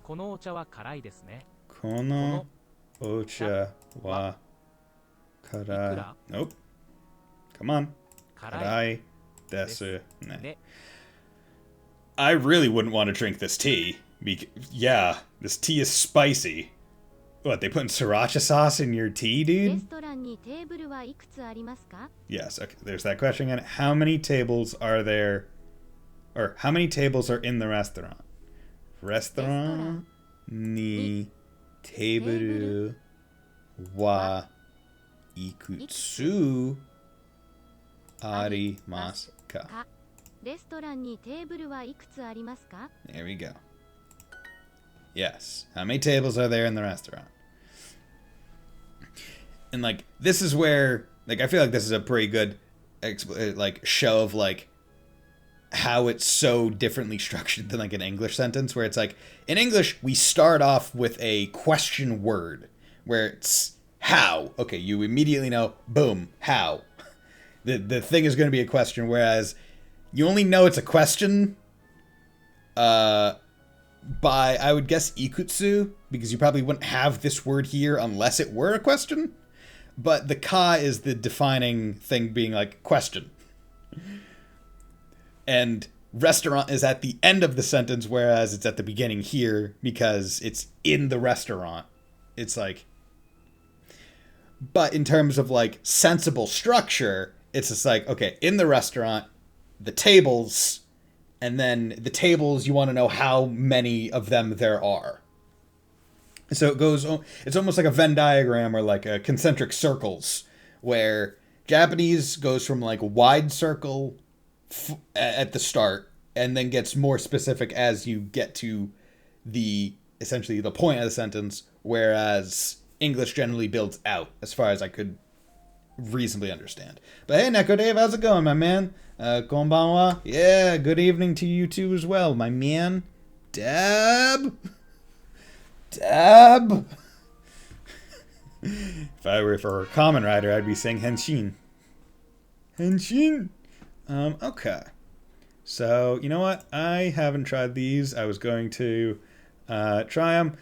Kono ocha wa karai desu ne. Kono ocha wa karai. Nope. Come on. Karai desu ne. I really wouldn't want to drink this tea. Yeah, this tea is spicy. What, they putting sriracha sauce in your tea, dude? Yes, okay, there's that question again. How many tables are there, or how many tables are in the restaurant? Restaurant ni table wa ikutsu arimasu ka? There we go. Yes. How many tables are there in the restaurant? And like, this is where, like, I feel like this is a pretty good show of like how it's so differently structured than like an English sentence, where it's like, in English we start off with a question word where it's how. Okay, you immediately know, boom, how. The thing is going to be a question, whereas you only know it's a question by, I would guess, ikutsu, because you probably wouldn't have this word here unless it were a question. But the ka is the defining thing, being like question. And restaurant is at the end of the sentence, whereas it's at the beginning here because it's in the restaurant. It's like, but in terms of like sensible structure, it's just like, okay, in the restaurant, the tables, and then the tables, you want to know how many of them there are. So it goes, it's almost like a Venn diagram or like a concentric circles, where Japanese goes from like wide circle at the start and then gets more specific as you get to the essentially the point of the sentence, whereas English generally builds out as far as I could reasonably understand. But hey, Neko Dave, how's it going, my man? Konbanwa? Yeah, good evening to you too as well, my man. Dab? If I were for a Kamen Rider, I'd be saying Henshin. Okay. So, you know what? I haven't tried these. I was going to try them.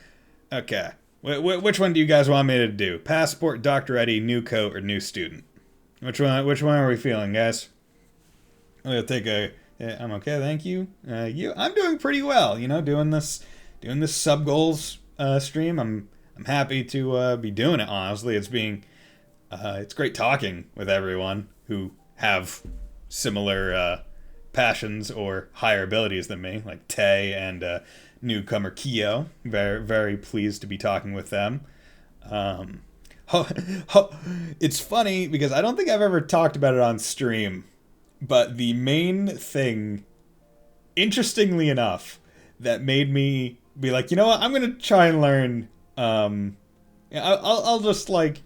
Okay. Which one do you guys want me to do? Passport, Dr. Eddie, new coat, or new student? Which one are we feeling, guys? I'll take a... I'm okay, thank you. I'm doing pretty well, doing this sub goals stream. I'm happy to be doing it, honestly. It's great talking with everyone who have similar passions or higher abilities than me, like Tay and newcomer Kyo. Very, very pleased to be talking with them. It's funny because I don't think I've ever talked about it on stream, but the main thing, interestingly enough, that made me be like, you know what, I'm gonna try and learn. I'll just like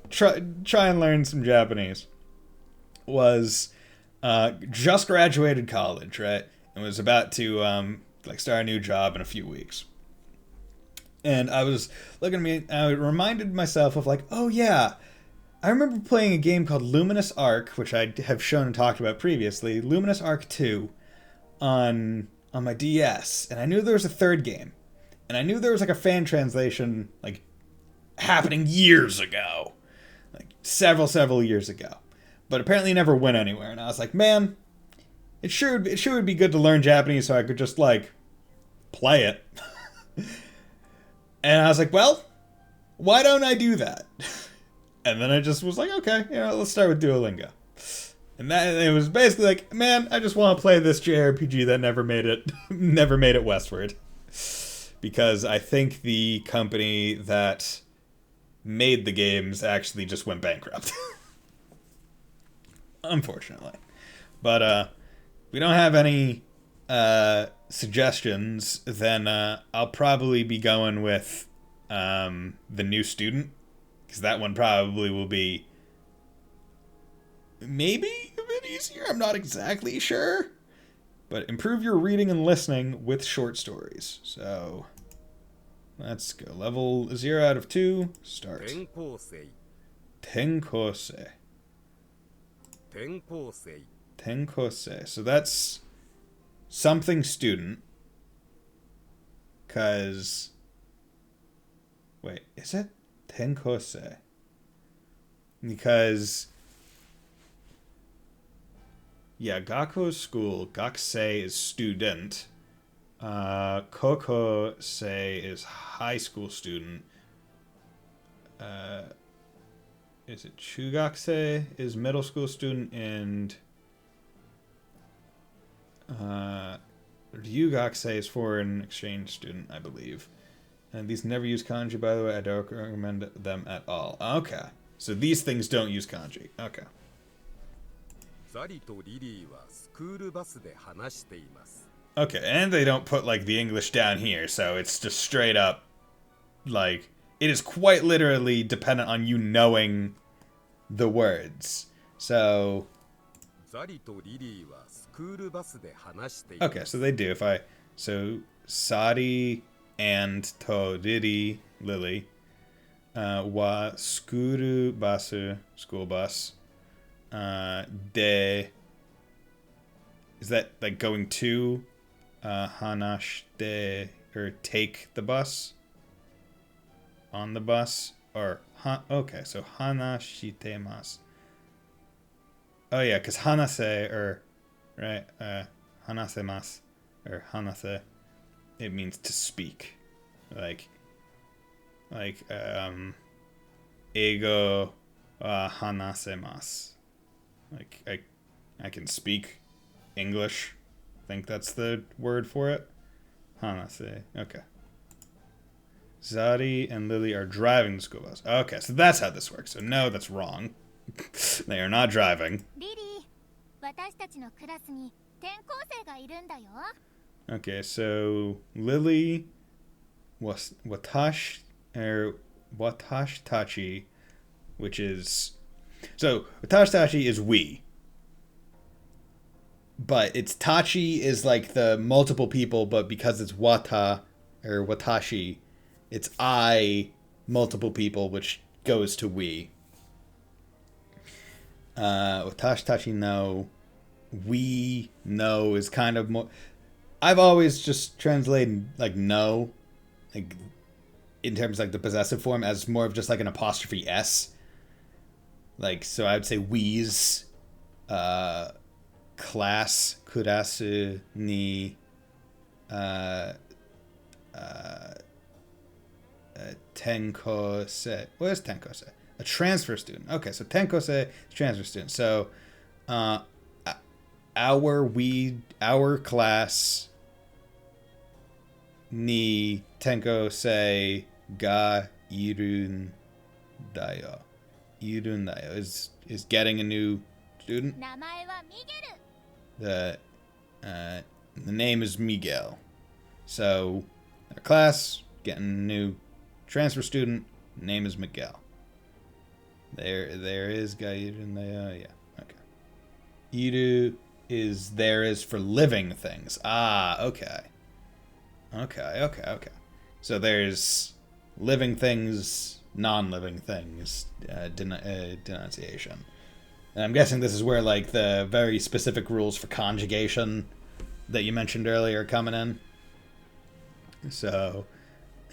try and learn some Japanese. Was just graduated college, right? And was about to start a new job in a few weeks. And I was looking at me, I reminded myself of like, oh yeah, I remember playing a game called Luminous Arc, which I have shown and talked about previously, Luminous Arc 2, on my DS, and I knew there was a third game, and I knew there was like a fan translation like happening years ago, like several years ago, but apparently it never went anywhere. And I was like, man, it sure would be good to learn Japanese so I could just like play it. And I was like, well, why don't I do that? And then I just was like, okay, let's start with Duolingo. And that it was basically like, man, I just want to play this JRPG that never made it westward. Because I think the company that made the games actually just went bankrupt. Unfortunately. But we don't have any suggestions, then I'll probably be going with the new student, because that one probably will be maybe a bit easier. I'm not exactly sure, but improve your reading and listening with short stories. So let's go. Level 0 out of 2. Start. Tenkosei. So that's something student. Cause wait, is it Tenkosei? Because yeah, Gakko is school, Gakusei is student, Kokosei is high school student, is it Chugakusei is middle school student, and Ryugakusei is foreign exchange student, I believe. And these never use kanji, by the way. I don't recommend them at all. Okay. So these things don't use kanji. Okay. Okay, and they don't put like the English down here, so it's just straight up like it is quite literally dependent on you knowing the words. So okay, so they do. So Sari and to Riri, Lily, wa skuru basu, school bus, de, is that like going to, hanashite, or take the bus, on the bus, or okay, so hanashitemasu. Oh yeah, because hanase, or right, hanasemasu, or hanase, it means to speak. Like, eigo wa hanasemasu. Like, I can speak English. I think that's the word for it. Hanase. Okay. Zari and Lily are driving the school bus. Okay, so that's how this works. So no, that's wrong. They are not driving. Okay, so Lily was watashi tachi, which is, so watashi tachi is we, but it's tachi is like the multiple people, but because it's wata or watashi, it's I multiple people, which goes to we. Watashi tachi no, we no is kind of more. I've always just translated like no, like in terms of like the possessive form, as more of just like an apostrophe s. Like, so I would say we's class kurasu ni tenkose. What is tenkose? A transfer student. Okay, so tenkose is transfer student. So our class ni tenkose ga irun dayo. Irun dayo is getting a new student. The name is Miguel. So our class getting a new transfer student. Name is Miguel. There is ga irun dayo. Yeah. Okay. Iru is there is for living things. Ah, okay. Okay. So there's living things, non-living things, denunciation. And I'm guessing this is where like the very specific rules for conjugation that you mentioned earlier are coming in. So,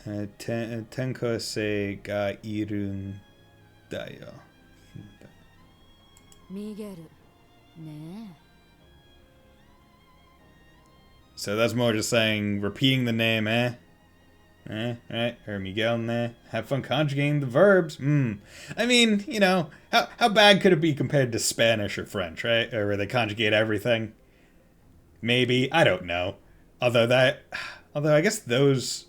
tenkose ga irun dayo. Miguel, ne. So that's more just saying, repeating the name, right? Or Miguel, have fun conjugating the verbs. I mean, you know, how bad could it be compared to Spanish or French, right? Or where they conjugate everything? Maybe, I don't know. Although I guess those,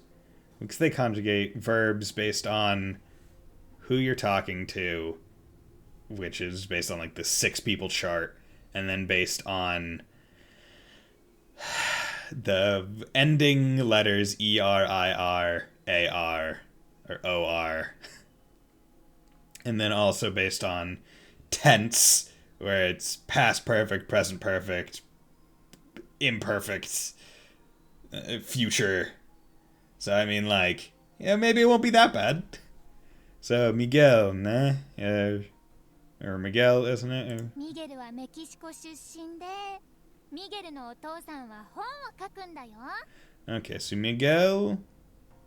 because they conjugate verbs based on who you're talking to, which is based on like the 6 people chart, and then based on the ending letters E-R-I-R, A-R, or O-R. And then also based on tense, where it's past perfect, present perfect, imperfect, future. So, I mean, like, yeah, maybe it won't be that bad. So, Miguel, or Miguel, isn't it? Miguel はメキシコ出身で、ミゲルのお父さんは本を書くんだよ。Okay, so Miguel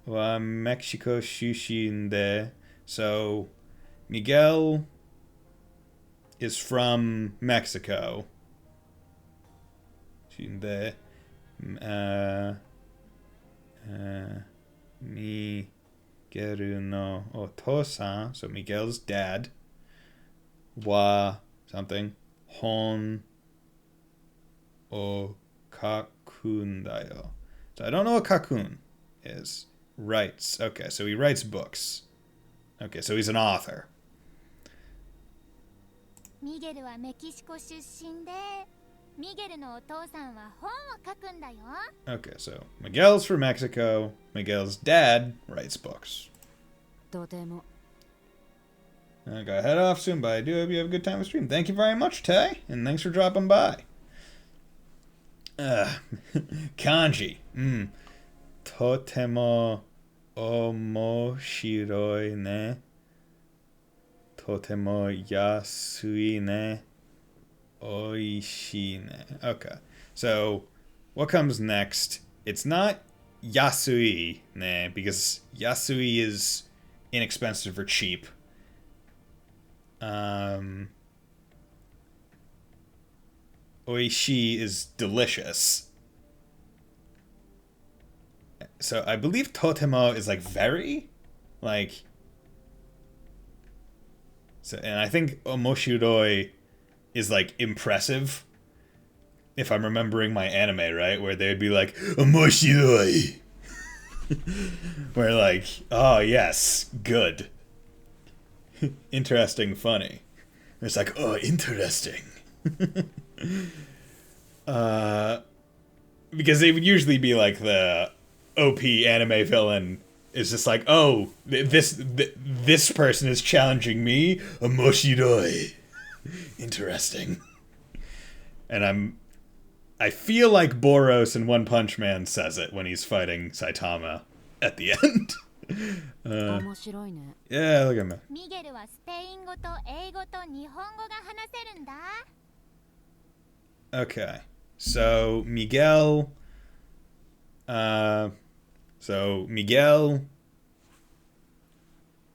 wa Mexico shushin de. So Miguel is from Mexico. Shinde. Miguel no otosan. So Miguel's dad. Wa something. Hon o kakun dayo. So I don't know what kakun is. Writes. Okay, so he writes books. Okay, so he's an author. ミゲルはメキシコ出身で、ミゲルのお父さんは本を書くんだよ。Okay, so Miguel's from Mexico. Miguel's dad writes books. とても。I gotta head off soon, but I do hope you have a good time with stream. Thank you very much, Tay, and thanks for dropping by. Kanji. Totemo omoshiroi ne. Totemo yasui ne. Oishii ne. Okay. So, what comes next? It's not yasui ne, because yasui is inexpensive or cheap. Oishii is delicious. So I believe totemo is like very, like. So, and I think omoshiroi is like impressive. If I'm remembering my anime right, where they'd be like omoshiroi, where like, oh yes, good, interesting, funny. It's like, oh, interesting. Because they would usually be like the OP anime villain is just like, oh, this person is challenging me, omoshiroi, interesting. And I feel like Boros in One Punch Man says it when he's fighting Saitama at the end. Yeah, look at me. ミゲルはスペイン語と英語と日本語が話せるんだ。 Okay. So Miguel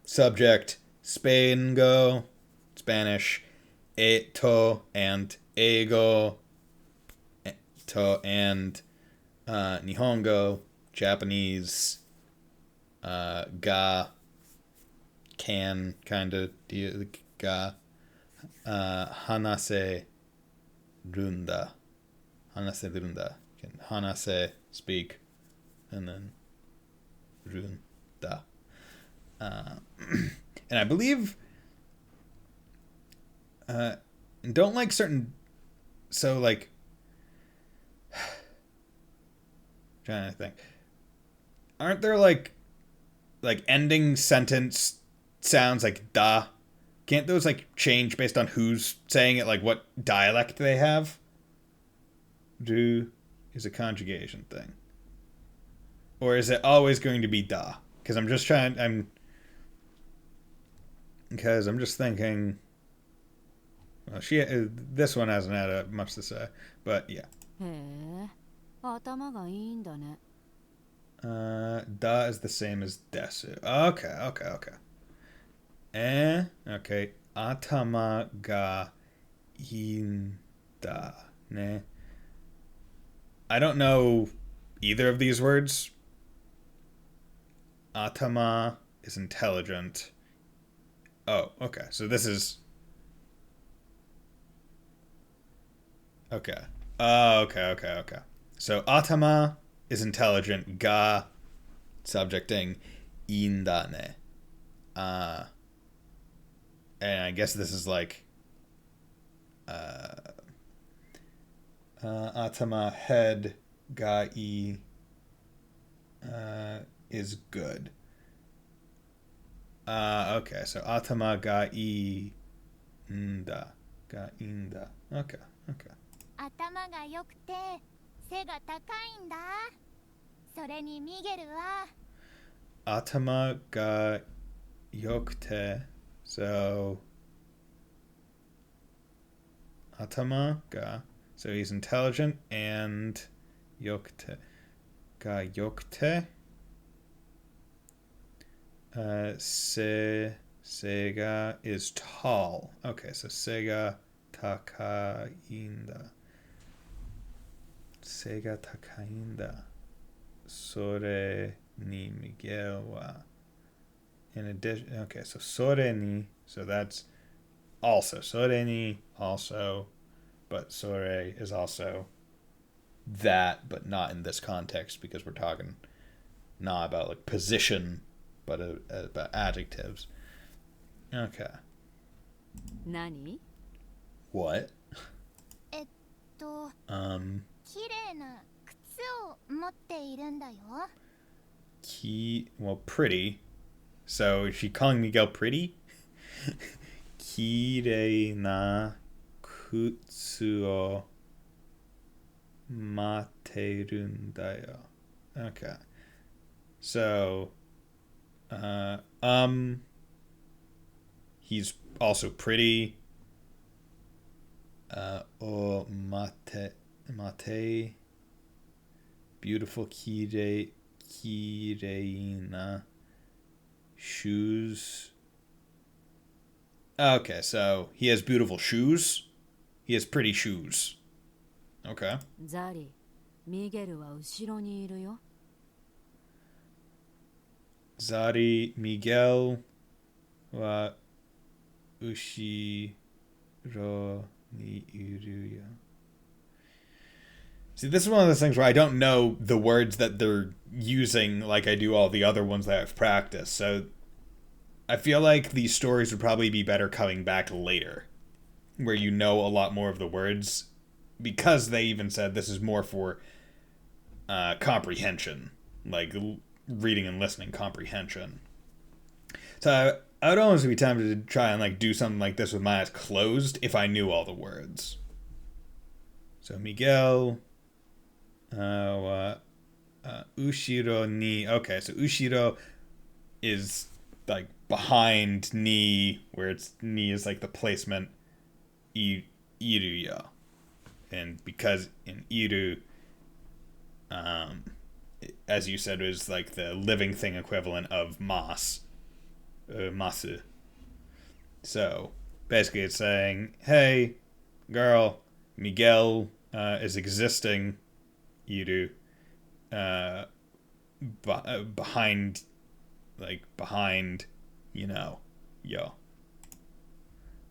subject Spain go Spanish eto and ego to and Nihongo Japanese ga can kind of ga hanase runda hanase speak and then runda and I believe don't like certain so like trying to think aren't there like ending sentence sounds like da. Can't those like change based on who's saying it, like what dialect they have? Do is a conjugation thing. Or is it always going to be da? Because I'm just thinking well, this one hasn't had much to say, but yeah. Da is the same as desu. Okay. Okay. Atama ga inda. Ne. I don't know either of these words. Atama is intelligent. Oh, okay. So this is. Okay. Okay. So Atama is intelligent. Ga subjecting inda ne. And I guess this is like Atama head ga is good. Okay, so Atama ga inda. Okay. 頭が良くて背が高いんだ。それにミゲルは Atama ga yokute. So Atama ga. So he's intelligent and yokute. Ga yokute. Sega is tall. Okay, so Sega takainda. Sega takainda. Sore ni Miguel wa. In addition, okay, so sore ni, so that's also sore ni also, but sore is also that, but not in this context because we're talking not about like position, but about adjectives. Okay. Nani? What? 綺麗な靴を持っているんだよ。Well, pretty. So is she calling Miguel pretty? Kirei na kutsu o materu da yo. Okay. So, he's also pretty. O mate. Beautiful kirei na shoes. Okay, so he has beautiful shoes. He has pretty shoes. Okay. Zari, Miguel は後ろにいるよ。Zari Miguel wa Ushiro ni Iruya. See, this is one of those things where I don't know the words that they're using like I do all the other ones that I've practiced. So I feel like these stories would probably be better coming back later, where you know a lot more of the words, because they even said this is more for comprehension, like reading and listening comprehension. So I would almost be tempted to try and like do something like this with my eyes closed if I knew all the words. So Miguel, Ushiro ni. Okay, so Ushiro is like behind ni, where it's ni is like the placement. Iruya, and because in Iru, as you said, is like the living thing equivalent of masu. So basically, it's saying, "Hey, girl, Miguel is existing. Iru, behind, yo."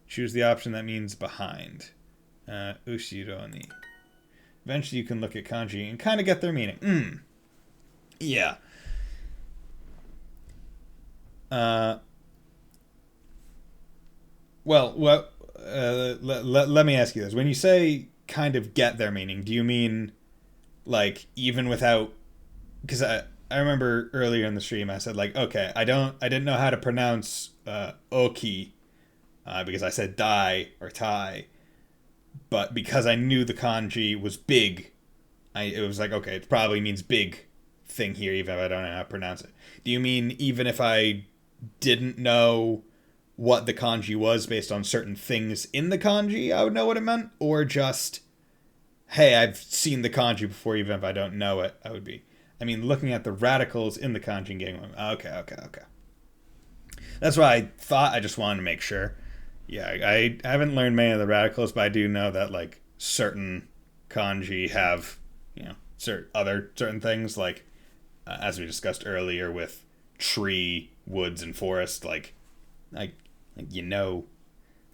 Choose the option that means behind. Ushiro ni. Eventually, you can look at kanji and kind of get their meaning. Yeah. Let me ask you this. When you say kind of get their meaning, do you mean like even without? Because I remember earlier in the stream I said like, okay, I didn't know how to pronounce oki, because I said dai or tai, but because I knew the kanji was big, it was like, okay, it probably means big thing here, even if I don't know how to pronounce it. Do you mean even if I didn't know what the kanji was based on certain things in the kanji, I would know what it meant? Or just, hey, I've seen the kanji before, even if I don't know it, I would be. I mean, looking at the radicals in the kanji and getting them. Okay. That's why I thought. I just wanted to make sure. Yeah, I haven't learned many of the radicals, but I do know that like certain kanji have, certain things, like as we discussed earlier with tree, woods, and forest, like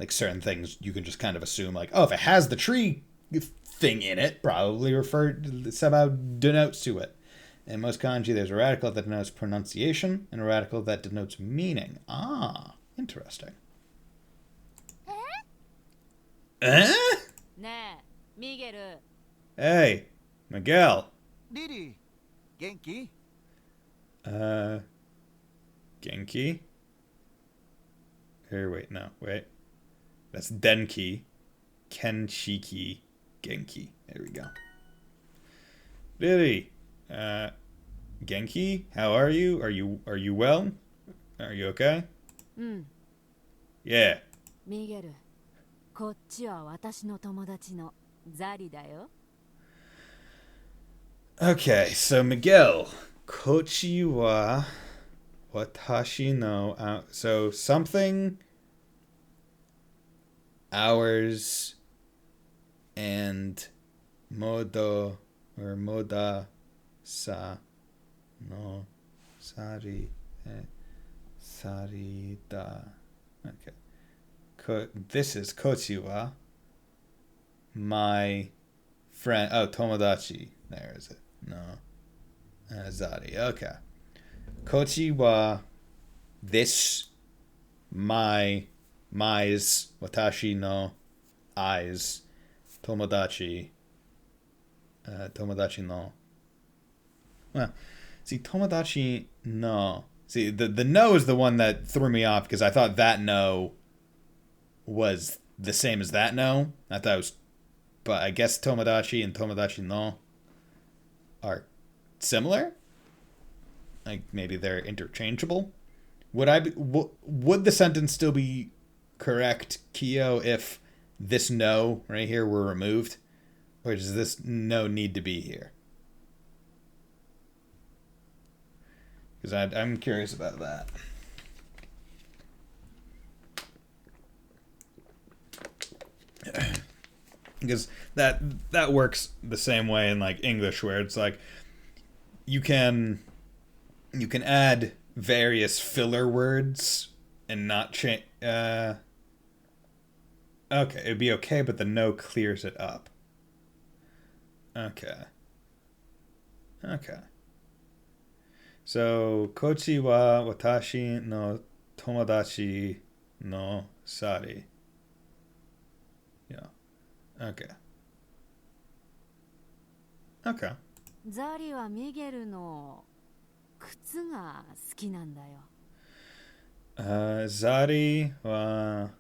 certain things you can just kind of assume like, oh, if it has the tree thing in it, probably somehow denotes to it. In most kanji, there's a radical that denotes pronunciation and a radical that denotes meaning. Ah, interesting. Eh? Hey, Miguel. Didi, genki? Genki? Here, wait. That's Denki. Kenshiki. Genki. There we go. Didi. Genki? How are you? Are you well? Are you okay? Yeah. Miguel, こっちは私の友達のザリだよ。 Okay, so Miguel, kochi wa watashi no, so something, hours, and modo or moda sa no sari da. Okay. This is kochi wa my friend. Oh, tomodachi. There is it. No. Zari. Okay. Kochi wa this my's watashi no eyes tomodachi no. Well, see, tomodachi no. See, the no is the one that threw me off because I thought that no was the same as that no. I thought it was, but I guess tomodachi and tomodachi no are similar. Like maybe they're interchangeable. Would the sentence still be correct, Kyo, if this no right here were removed, or does this no need to be here? Because I'm curious about that. Because that works the same way in like English, where it's like you can add various filler words and not change. Okay, it'd be okay, but the no clears it up. Okay. Okay. So, kochi wa watashi no tomodachi no sari. Yeah. Okay. Okay. ザリはミゲルの靴が好きなんだよ。Zari wa...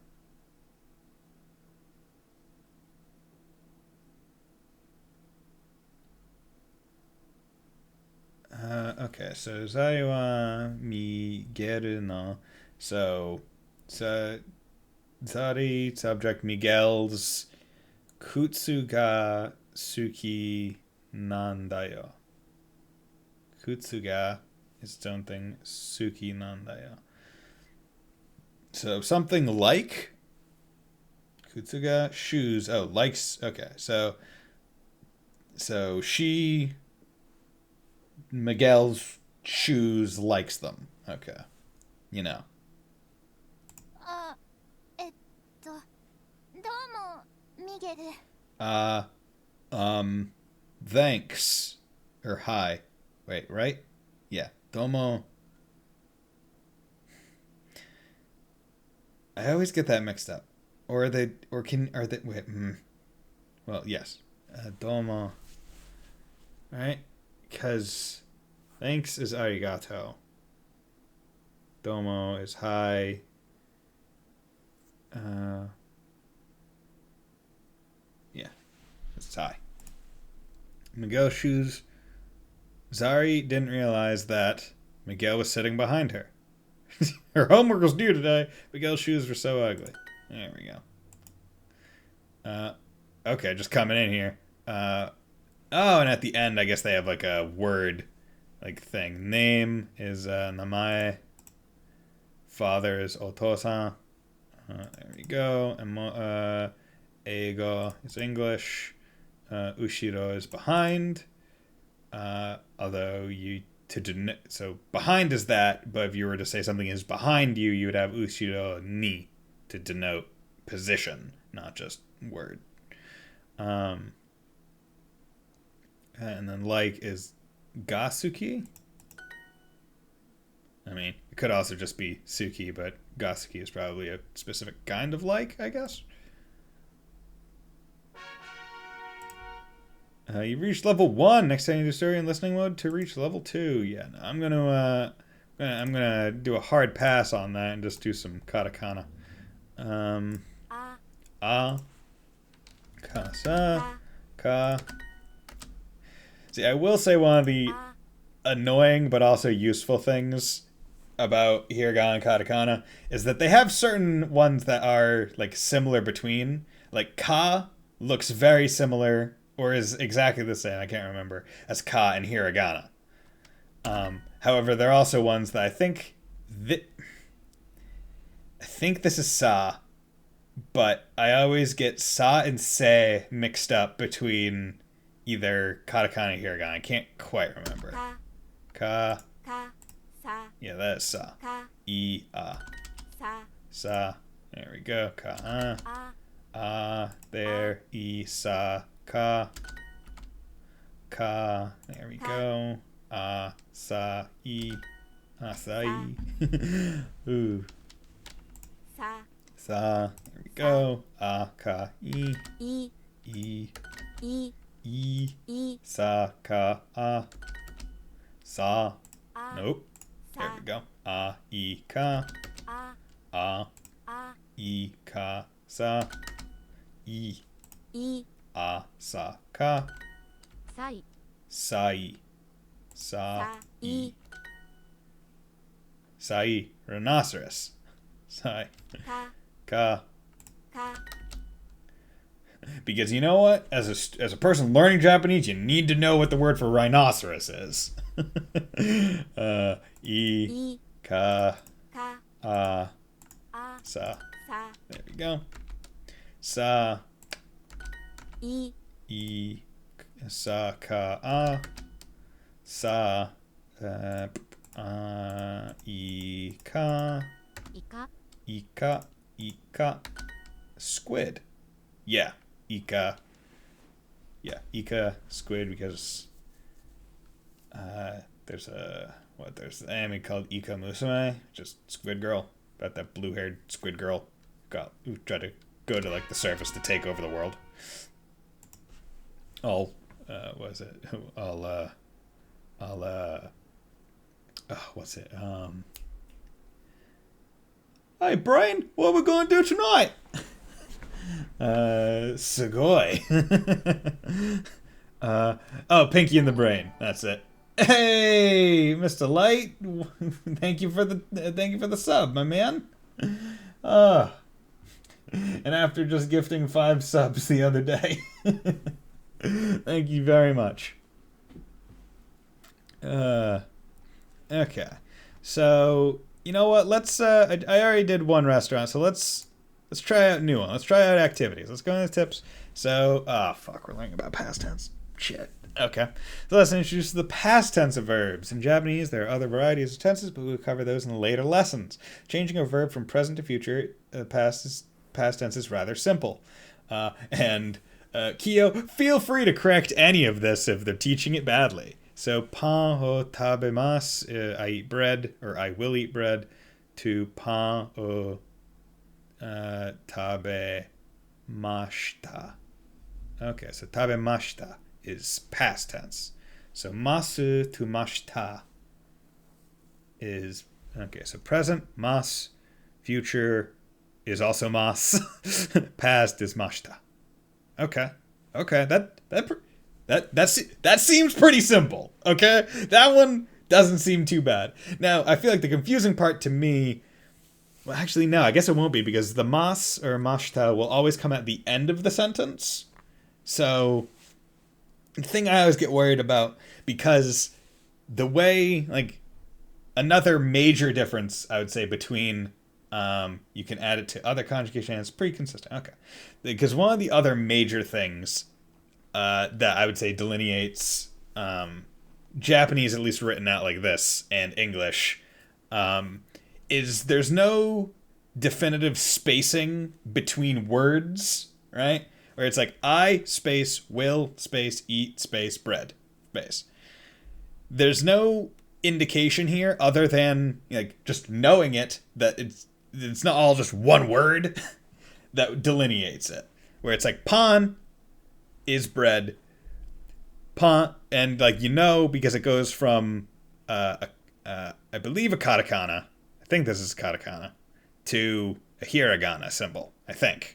okay, so Zari wa Miguel no. So Zari, subject Miguel's kutsu ga suki nandayo. Kutsu ga is its own thing, suki nandayo. So something like kutsuga shoes. Oh, likes. Okay, so she Miguel's shoes likes them. Okay, you know. あ、どうもミゲル。Thanks or hi. Wait, right? Yeah, domo. I always get that mixed up. Or are they? Or are they? Wait. Well, yes. Domo. Right? Because thanks is arigato. Domo is hi. Yeah, it's hi. Miguel's shoes. Zari didn't realize that Miguel was sitting behind her. Her homework was due today. Miguel's shoes were so ugly. There we go. Okay, just coming in here. Oh, and at the end, I guess they have like a word, like thing. Name is namae. Father is otosan. There we go. And eigo is English. Ushiro is behind. Although so behind is that, but if you were to say something is behind you, you would have ushiro ni to denote position, not just word. And then like is gasuki. I mean, it could also just be suki, but gasuki is probably a specific kind of like, I guess. You've reached level 1. Next time you do story in listening mode to reach level 2. Yeah, no, I'm gonna do a hard pass on that and just do some katakana. Kasa, ka. See, I will say one of the annoying but also useful things about hiragana and katakana is that they have certain ones that are like similar between. Like ka looks very similar or is exactly the same, I can't remember, as ka and hiragana. However, there are also ones that I think this is sa, but I always get sa and se mixed up between either katakana and hiragana. I can't quite remember. Ka. Yeah, that is sa. Sa. There we go. Ka. There. Sa. Ka. There we go. Sa. Asai. Ooh. Sa. There we go. Ka. Sa. Ka. Sa. Nope. There we go. Ka. Ka. Sa. Sa. Ka. Sai. Sai. Rhinoceros. Sai. Ka. Because you know what? As a person learning Japanese, you need to know what the word for rhinoceros is. Ka. Sa. There we go. Sa. Sa. Ka. Sa. Ika. イカ Ika. Squid. Yeah. Ika. Yeah. Ika. Squid because there's an anime called Ika Musume, just Squid Girl, about that blue-haired squid girl who tried to go to like the surface to take over the world. What's it? Hey Brian, what are we gonna do tonight? Sugoi. Pinky in the Brain. That's it. Hey, Mr. Light. thank you for the sub, my man. And after just gifting 5 subs the other day. Thank you very much. Okay. So, you know what? Let's I already did one restaurant, so let's try out a new one. Let's try out activities. Let's go into tips. So, we're learning about past tense. Shit. Okay. So let's introduce the past tense of verbs. In Japanese, there are other varieties of tenses, but we'll cover those in later lessons. Changing a verb from present to future, past tense is rather simple. Kiyo, feel free to correct any of this if they're teaching it badly. So, pan o tabemasu, I eat bread, or I will eat bread, to pan o tabemashita. Okay, so tabemashita is past tense. So, masu to mashita is, okay, so present, mas, future is also mas, past is mashita. Okay, that seems pretty simple, okay? That one doesn't seem too bad. Now, I feel like the confusing part to me, well, actually, no, I guess it won't be, because the mas or mashita will always come at the end of the sentence. So, the thing I always get worried about, because the way, like, another major difference, I would say, between, you can add it to other conjugation, and it's pretty consistent. Okay. Because one of the other major things that I would say delineates Japanese, at least written out like this, and English, is there's no definitive spacing between words, right? Where it's like I space will space eat space bread space. There's no indication here other than like just knowing it that it's not all just one word that delineates it. Where it's like pan is bread, pan, and like because it goes from I believe a katakana, I think this is katakana, to a hiragana symbol, I think.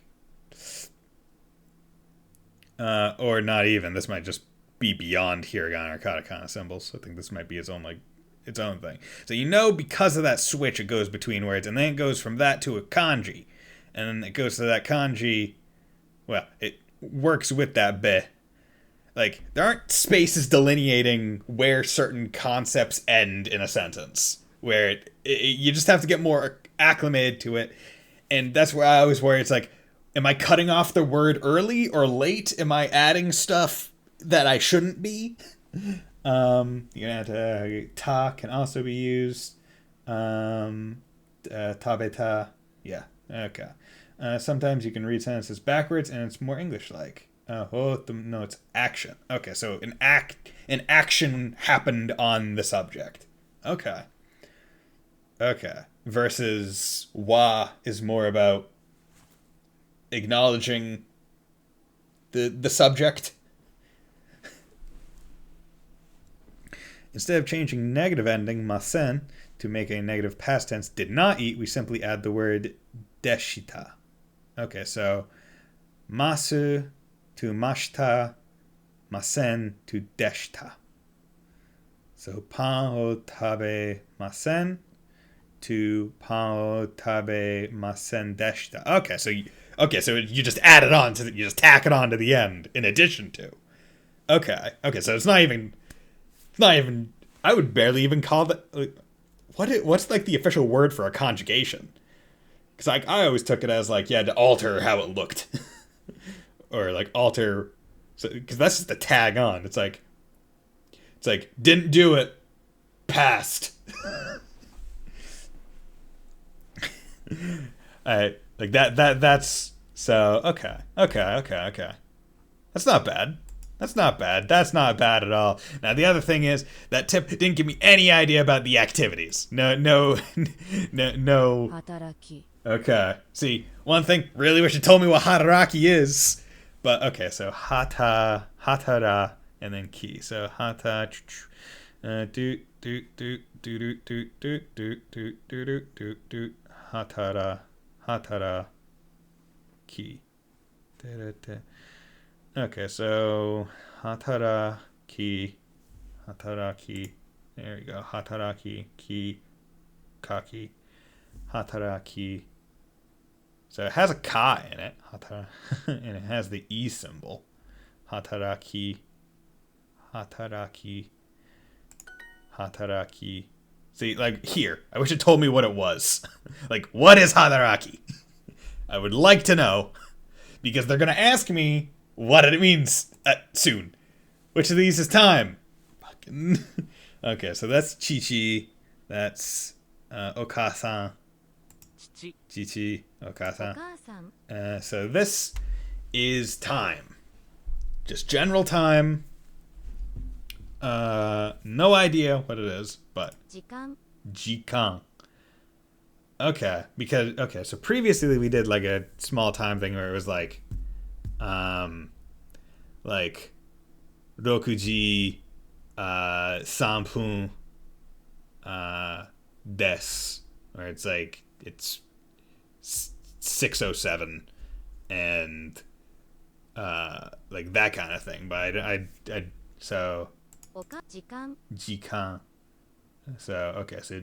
Or not even. This might just be beyond hiragana or katakana symbols. I think this might be its own thing. So because of that switch, it goes between words, and then it goes from that to a kanji, and then it goes to that kanji. Well, it works with that be. Like, there aren't spaces delineating where certain concepts end in a sentence, where you just have to get more acclimated to it, and that's where I always worry. It's like, am I cutting off the word early or late? Am I adding stuff that I shouldn't be? You can add ta can also be used. Tabeta. Yeah. Okay. Sometimes you can read sentences backwards and it's more English-like. No, it's action. Okay, so an action happened on the subject. Okay. Versus wa is more about acknowledging the subject. Instead of changing negative ending masen to make a negative past tense did not eat, we simply add the word deshita. Okay, so masu to mashita, masen to deshita. So pan o tabe masen to pan o tabe masen deshita. Okay, so you just add it on you just tack it on to the end in addition to. Okay, so it's not even. I would barely even call that. What's like the official word for a conjugation? Because I always took it as like you had to alter how it looked, or like alter, because that's just the tag on. It's like didn't do it, past. Alright, like that's so okay. That's not bad. That's not bad. That's not bad at all. Now the other thing is that tip didn't give me any idea about the activities. No. 働き Okay. See, one thing, really wish it told me what hataraki is. But okay, so hatara, and then ki. So hata, hatara, ki. Okay, so hataraki. There we go. Hataraki, ki, kaki, hataraki. So it has a ka in it, and it has the e symbol. Hataraki. See, like here, I wish it told me what it was. Like, what is hataraki? I would like to know, because they're gonna ask me what it means soon. Which of these is time? Fucking. Okay, so that's Chi-Chi. That's Okasan. Chichi, お Okasan. 母さん So this is time. Just general time. No idea what it is, but 時間 jikan. Okay, so previously we did like a small time thing where it was like 6時3分 des, where it's like it's 6:07 and like that kind of thing. But I so おか時間 jikan. So okay, so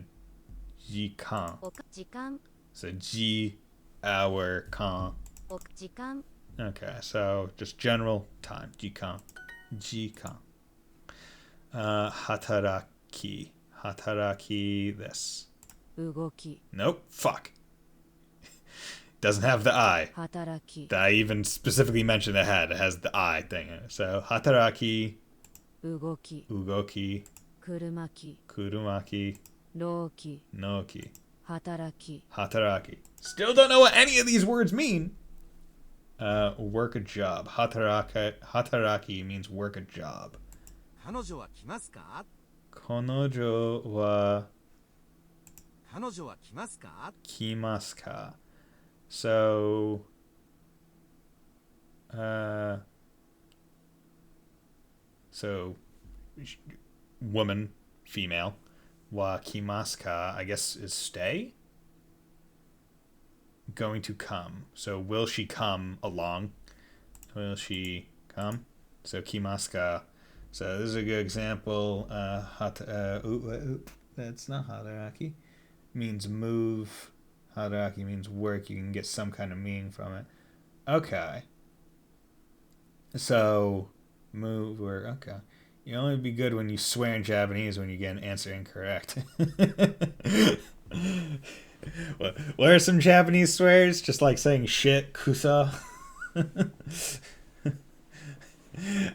jikan. おか時間 So ji hour kan. お時間 Okay, so just general time. Jikan. Hataraki. Hataraki this. 動き Nope. Fuck. Doesn't have the I. 働き I even specifically mentioned it has the I thing in it. So hataraki, 動き ugoki, 車き kurumaki, 労き noki, 働き hataraki. Still don't know what any of these words mean. Work a job. Hataraki means work a job. 彼女は来ますか？ Konojo wa 彼女は来ますか？ kimasu ka. So, woman, female. Wa kimasu ka, I guess, is stay? Going to come. So, will she come along? Will she come? So, kimasu ka. So, this is a good example. That's not hataraki. Means move. Hataraki means work. You can get some kind of meaning from it. Okay. So, move, work. Okay. You only be good when you swear in Japanese when you get an answer incorrect. What are some Japanese swears? Just like saying shit, kusa.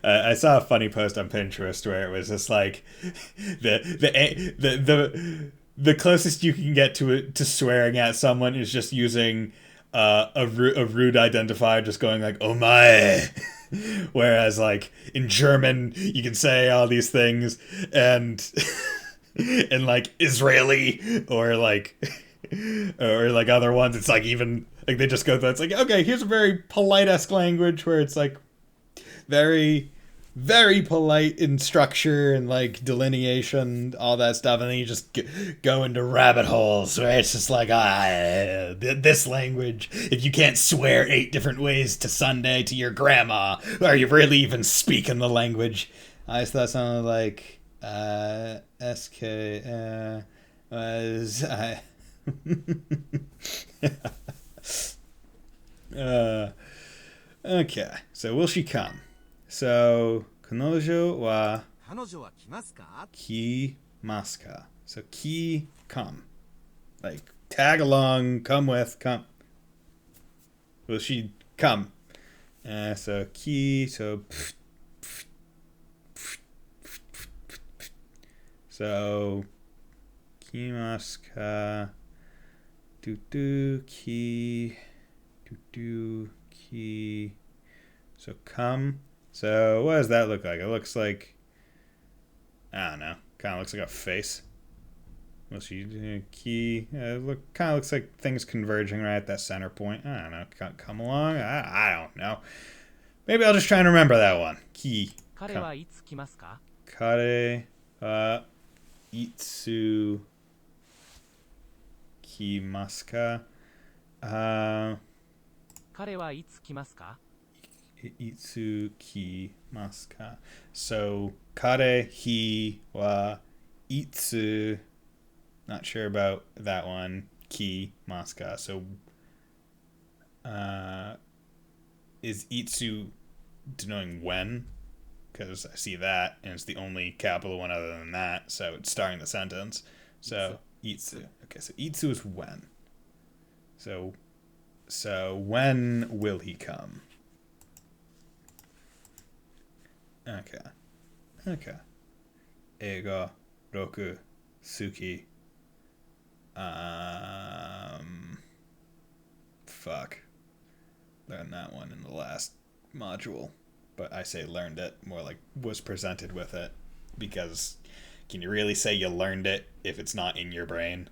I saw a funny post on Pinterest where it was just like the closest you can get to swearing at someone is just using a rude identifier, just going like "omae," whereas like in German you can say all these things, and in like Israeli or like other ones, it's like even like they just go through. It's like, okay, here's a very polite-esque language where it's like very, very polite in structure and like delineation, all that stuff, and then you just go into rabbit holes where it's just like, this language, if you can't swear 8 different ways to Sunday to your grandma, are you really even speaking the language? I just thought something like SK was okay, so will she come? So, 彼女は彼女は来ますか？ kimasu ka. So, ki, come. Like, tag along, come with, come. Will she come? So, ki, so. So, kimasu ka? Ki. Ki. So come. So what does that look like? It looks like, I don't know. Kind of looks like a face. Well, key. Kind of looks like things converging right at that center point. I don't know. Come along. I don't know. Maybe I'll just try and remember that one. Key. 彼はいつ来ますか Kare itsu kimasu ka? 彼はいつ来ますか Itsu kimasu ka? So, kare hi wa itsu. Not sure about that one. Kimasu ka. So, is itsu denoting when? Because I see that, and it's the only capital one other than that, so it's starting the sentence. So, itsu. Okay, so itsu is when. So when will he come? Okay. Eiga, roku, suki. Fuck. Learned that one in the last module. But I say learned it, more like was presented with it. Because can you really say you learned it if it's not in your brain?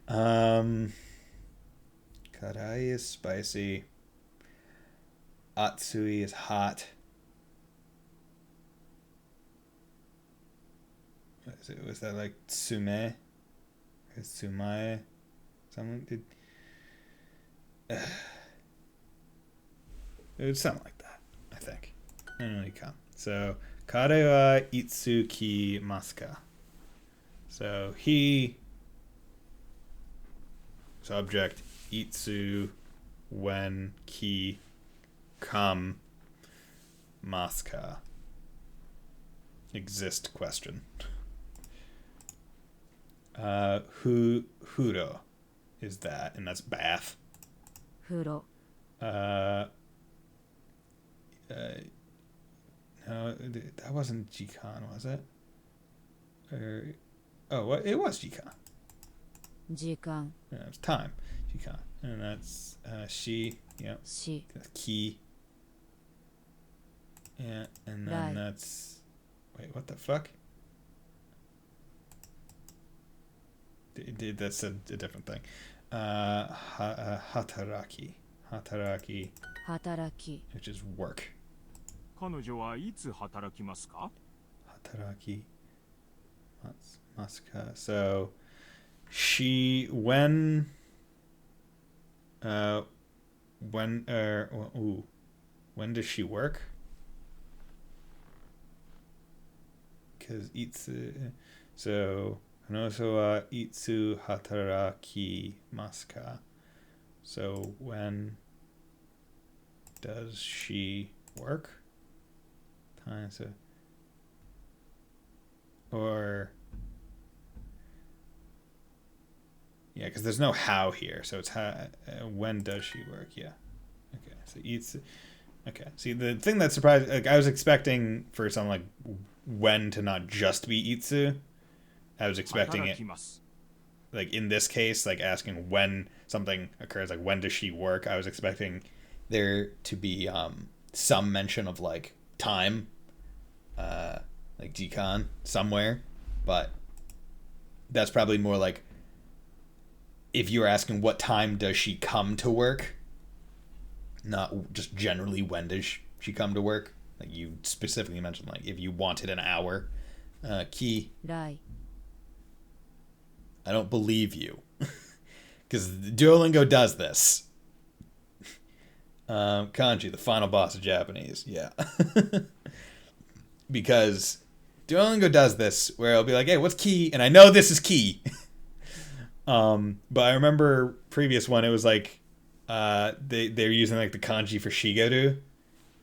Karai is spicy. Atsui is hot. What is it? Was that like tsume? Or tsumae? Someone did. It was something like that, I think. Anyway, come. So, kare wa itsu kimasu ka? So, he, subject, itsu, when, ki, come, masu ka? Exist question. Huro is that, and that's bath. 風呂 No, that wasn't Jikan, was it? Well, it was Jikan. 時間 Yeah, it was time. Jikan. And that's she. Yeah. し That's ki. Yeah, and then Right. that's. Wait, what the fuck? That's a different thing. Hataraki. Hataraki, 働き which is work. 彼女はいつ働きますか Hataraki. Masuka. So, she, when does she work? Because itsu, so, hanoso wa itsu hataraki masu ka? So, when does she work? Time, so, or, yeah, because there's no how here, so it's when does she work? Yeah. Okay, so itsu. Okay, see, the thing that surprised, like, I was expecting for something like when to not just be itsu. I was expecting 働 it, きます like, in this case, like, asking when something occurs, like, when does she work? I was expecting there to be some mention of, like, time, like Jikan somewhere, but that's probably more like if you were asking what time does she come to work, not just generally when does she come to work. Like, you specifically mentioned, like, if you wanted an hour. Ki, 来 I don't believe you. Because Duolingo does this. Kanji, the final boss of Japanese. Yeah. Because Duolingo does this, where it'll be like, hey, what's ki? And I know this is ki. But I remember previous one, it was like, they're using, like, the kanji for shigeru.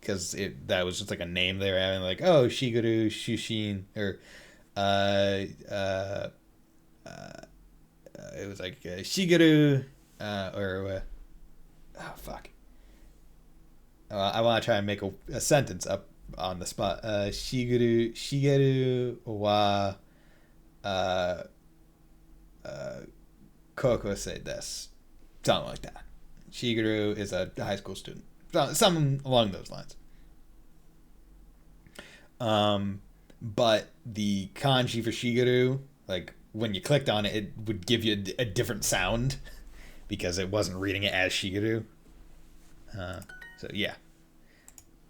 Because that was just, like, a name they were having. Like, oh, shigeru, shushin. Or, it was like Shigeru, oh fuck. I want to try and make a sentence up on the spot. Shigeru wa kokosei desu. Something like that. Shigeru is a high school student. Something along those lines. But the kanji for Shigeru, like when you clicked on it, it would give you a different sound because it wasn't reading it as Shigeru. So yeah.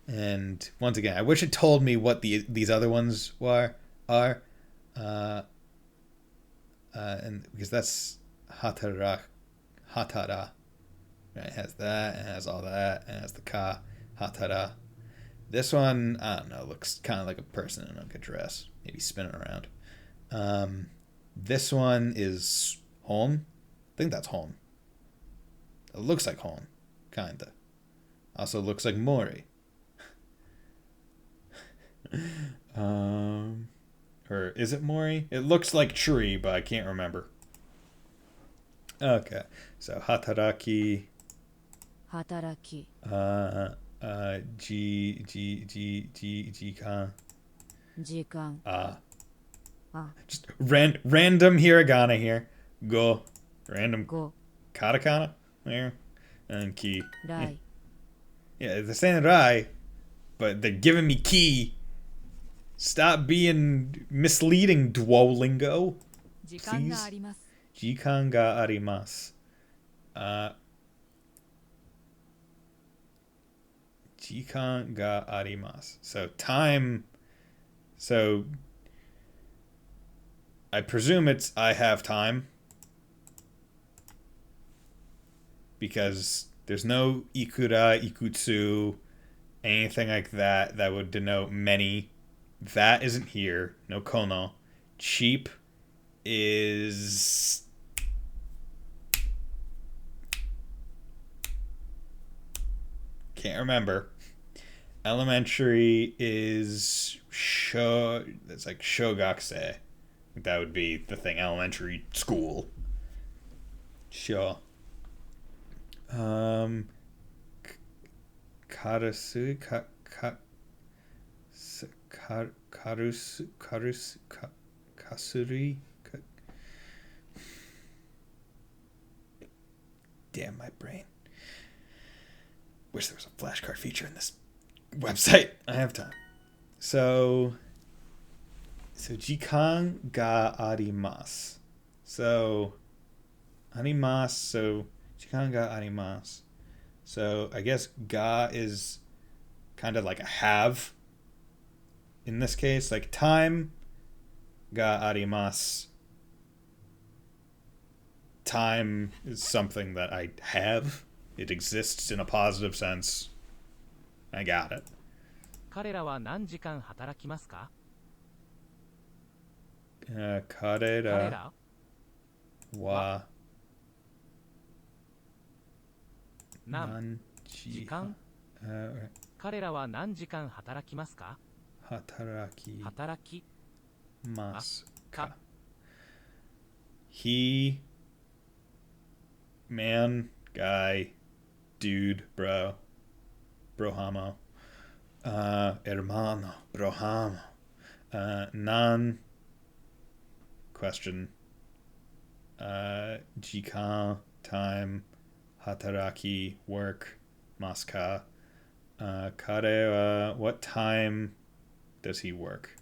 And once again, I wish it told me what these other ones are. And because that's hatara. Right, it has that, and it has all that, and it has the ka, hatara. This one, I don't know, looks kind of like a person in like a dress, maybe spinning around. This one is home. I think that's home. It looks like home, kinda. Also looks like Mori. Or is it Mori? It looks like tree, but I can't remember. Okay, so hataraki. Hataraki. Jikan. Jikan. Just random hiragana here. Go. Random Go. katakana there. And ki. Rai. Yeah, they're saying rai, but they're giving me ki. Stop being misleading, Duolingo. 時間があります。 Jikan ga arimasu. Jikan ga arimasu. So time. So I presume it's I have time. Because there's no ikura, ikutsu, anything like that that would denote many. That isn't here. No kono. Cheap is... Can't remember. Elementary is that's like shogakse. That would be the thing. Elementary school. Sure. Karasu kasuri. Damn my brain. Wish there was a flashcard feature in this website. I have time. So jikan ga arimasu. So arimasu. So jikan ga arimasu. So I guess ga is kind of like a have. In this case, like time ga arimasu. Time is something that I have. It exists in a positive sense. I got it. 彼らは何時間働きますか？彼らは何時間？彼らは何時間働きますか？働きますか？ He, man, guy, dude, bro, brohamo, hermano, brohamo, nan, question, jikan, time, hataraki, work, maska, kare, what time does he work?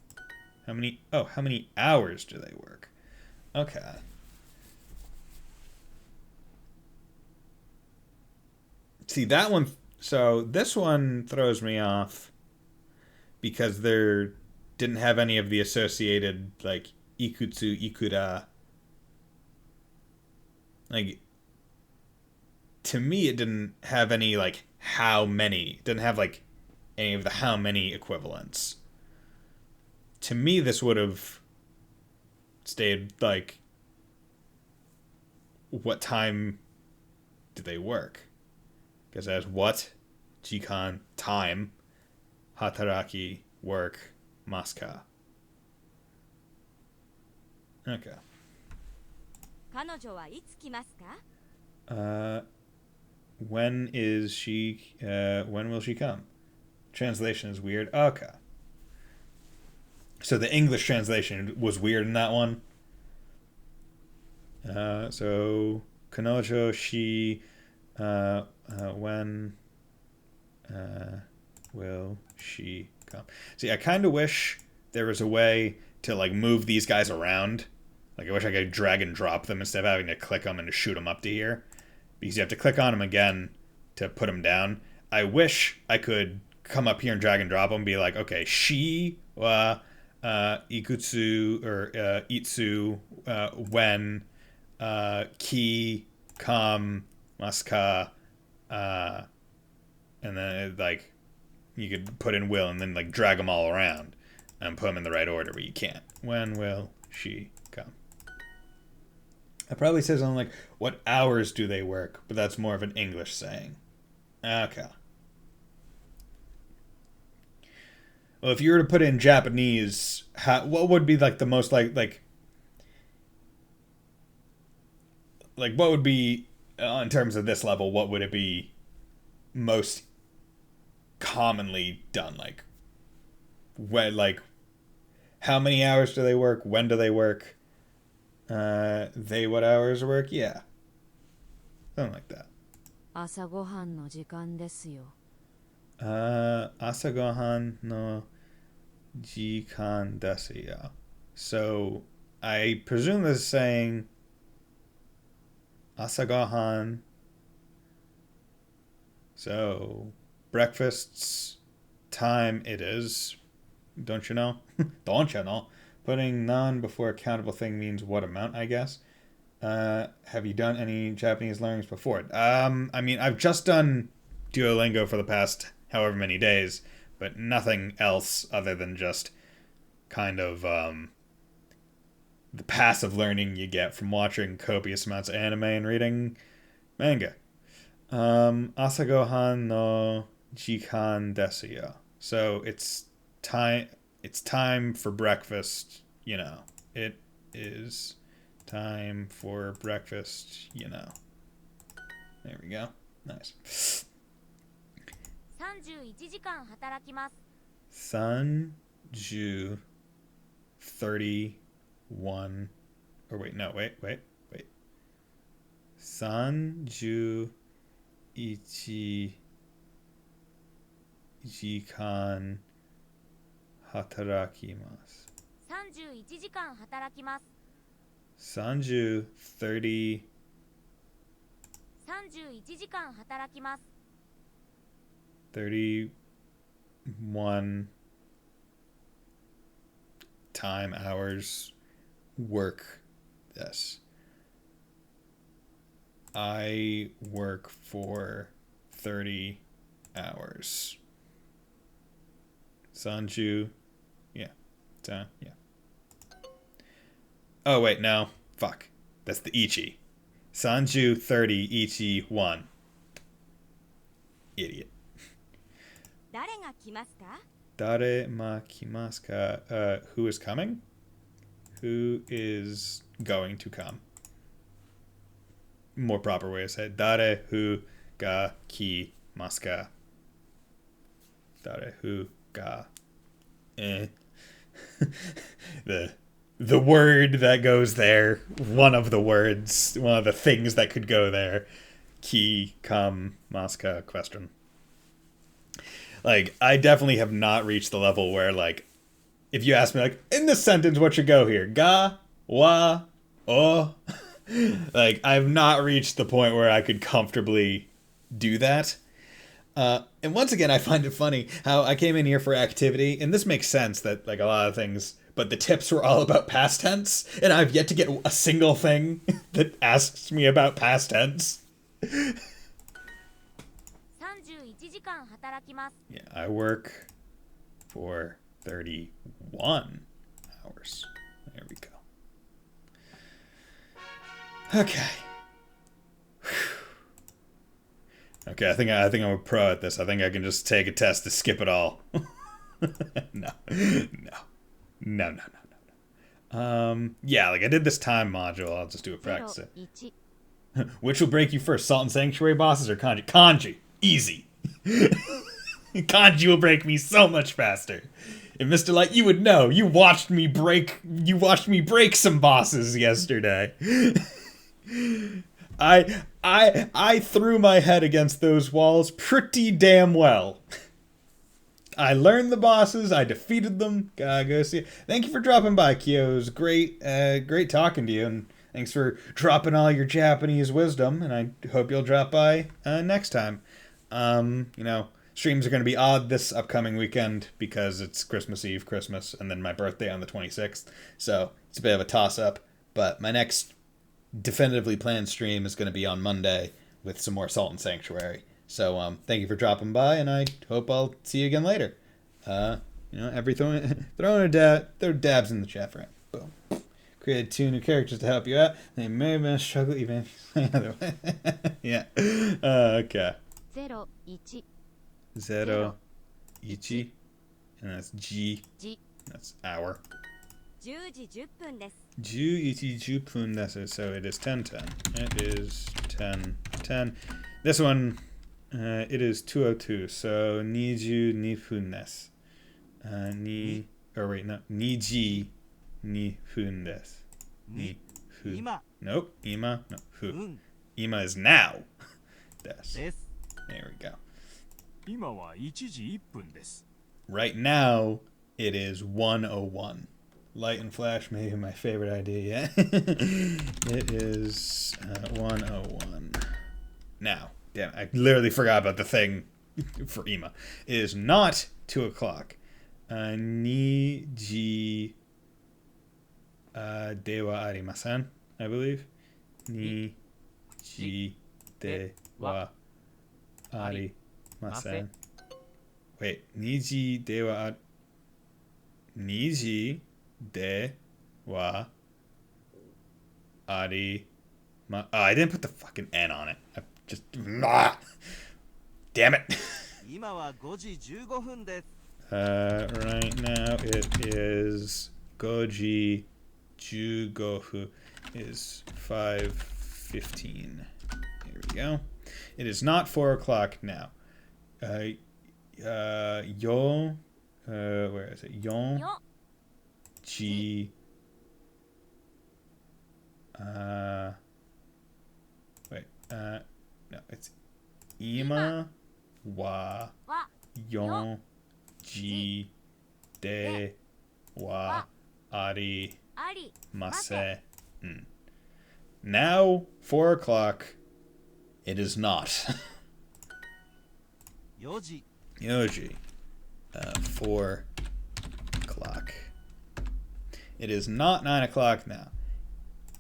How many hours do they work? Okay. See, that one, so this one throws me off because there didn't have any of the associated, like, ikutsu, ikura. Like, to me, it didn't have any, like, how many. It didn't have, like, any of the how many equivalents. To me, this would have stayed, like, what time do they work? Because as what? Jikan, time. Hataraki, work. Maska. Okay. 彼女はいつ来ますか? When is she, when will she come? Translation is weird. Okay. So the English translation was weird in that one. So Kanojo she when will she come? See, I kind of wish there was a way to like move these guys around. Like I wish I could drag and drop them instead of having to click them and to shoot them up to here. Because you have to click on them again to put them down. I wish I could come up here and drag and drop them and be like, okay, shi wa ikutsu or itsu when ki kam masuka and then like you could put in will and then like drag them all around and put them in the right order, but you can't. When will she come? It probably says on like what hours do they work, but that's more of an English saying. Okay. Well, if you were to put in Japanese, what would be like the most like what would be in terms of this level? What would it be most commonly done? Like when, like how many hours do they work? When do they work? They what hours work? Yeah, something like that. 朝ごはんの時間ですよ。朝ごはんの時間ですよ. So I presume this is saying 朝ごはん. So breakfast's time it is. Don't you know? Don't you know? Putting non before a countable thing means what amount, I guess. Have you done any Japanese learnings before? I mean, I've just done Duolingo for the past however many days, but nothing else other than just kind of the passive learning you get from watching copious amounts of anime and reading manga. Asagohan no jikan desu yo. So it's time for breakfast, you know. It is time for breakfast, you know. There we go. Nice. 31時間働きます。 Sanju 31 or wait. Sanju ichi jikan hatarakimasu. 31時間働きます。 Sanju 31 31時間働きます。 31 time hours work this. I work for 30 hours. Sanju, yeah. Yeah. Oh, wait, no. Fuck. That's the Ichi. Sanju 30, Ichi 1. Idiot. 誰が来ますか? Dare ma kimasu ka? Who is coming? Who is going to come? More proper way to say it. Dare who ga kimasu ka? Dare who ga the word that goes there, one of the words, one of the things that could go there. Ki kam maska question. Like, I definitely have not reached the level where, like, if you ask me, like, in this sentence, what should go here? Ga, wa, o. Like, I've not reached the point where I could comfortably do that. And once again, I find it funny how I came in here for activity, and this makes sense that, like, a lot of things, but the tips were all about past tense, and I've yet to get a single thing that asks me about past tense. 31時間働きます。 Yeah, I work for 31 hours. There we go. Okay. Okay, I think I'm a pro at this. I think I can just take a test to skip it all. No. Yeah, like I did this time module. I'll just do a practice it. 1 Which will break you first, Salt and Sanctuary bosses or Kanji? Kanji. Easy. Kanji will break me so much faster. And Mr. Light, you would know. You watched me break some bosses yesterday. I threw my head against those walls pretty damn well. I learned the bosses. I defeated them. Go see. Thank you for dropping by, Kyo. It was great, great talking to you, and thanks for dropping all your Japanese wisdom. And I hope you'll drop by next time. Streams are going to be odd this upcoming weekend because it's Christmas Eve, Christmas, and then my birthday on the 26th. So it's a bit of a toss-up. But my next definitively planned stream is going to be on Monday with some more Salt and Sanctuary. So thank you for dropping by, and I hope I'll see you again later. Throwing throw dabs in the chat frame. Boom. Created 2 new characters to help you out. They may have been a struggle even if you play other way. Yeah. Okay. 0、1、 Zero, ichi, and that's G. じ、 That's hour. 10時10分です。 11 jupun desu, so it is 10:10. It is 10:10. This one, it is 2:02, so 22 分desu. Niji 2分desu. Ni fu. 今 Nope, ima, no, fu. うん Ima is now. Desu. です There we go. 今は1時1分です Right now, it is 1:01. Light and flash, maybe my favorite idea yet. It is 1:01. Now, damn, I literally forgot about the thing for Ima. It is not 2 o'clock. Niji dewa arimasen, I believe. Niji dewa arimasen. Wait, niji dewa niji de wa ari ma. Oh, I didn't put the fucking N on it. I just damn it. 今は5時15分です Right now it is goji jugofu is 5:15. Here we go. It is not 4 o'clock now. Yo, where is it? Yon よ、 G. Wait. No, it's Ima wa わ、 Yon G de wa ari あり、 mase. Now 4 o'clock. It is not. 4時 Yoji. 4 o'clock. It is not 9 o'clock now.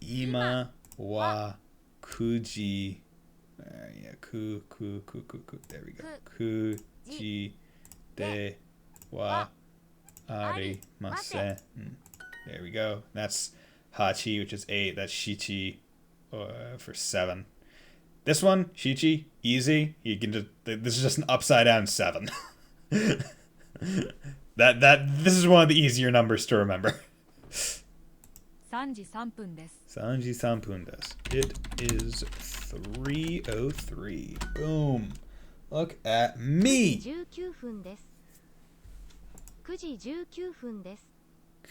Ima wa kuji. Yeah, ku. There we go. Kuji de wa ari mase. There we go. That's hachi, which is 8. That's shichi for 7. This one, shichi, easy. You can just. This is just an upside down 7. This is one of the easier numbers to remember. 3時3分です。 Sanji Sampun desu. It is 3:03. Boom. Look at me. 19分です。9時19分です。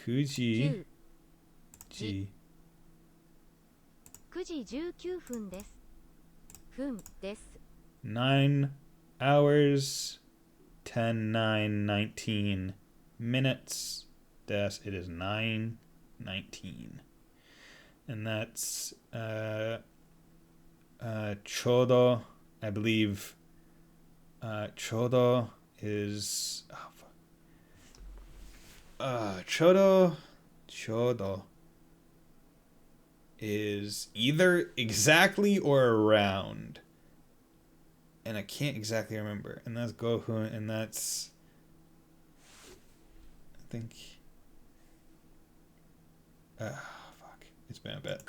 Kuji 9、 Ji. 9時19分です。分です。 9 hours, 10, 9, 19 minutes. Des. It is 9:19. And that's chodo, I believe. Chodo is chodo is either exactly or around. And I can't exactly remember. And that's Gohun, and that's I think fuck. It's been a bit.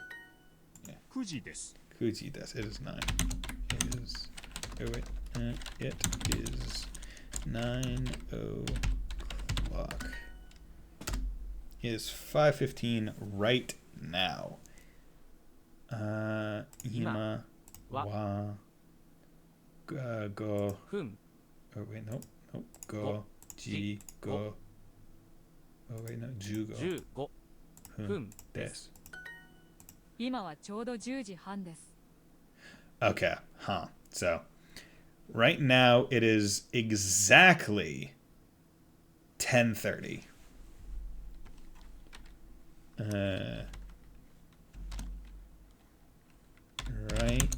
9時です Kuji desu. It is 9. It is it is 9 o'clock. It is 5:15 right now. Ima wa go. 分 Oh wait, no. Go ji go. Oh wait, no. Jugo. 15 Hun 分です。今はちょうど10時半です。 Okay, huh. So, right now it is exactly 10:30. Right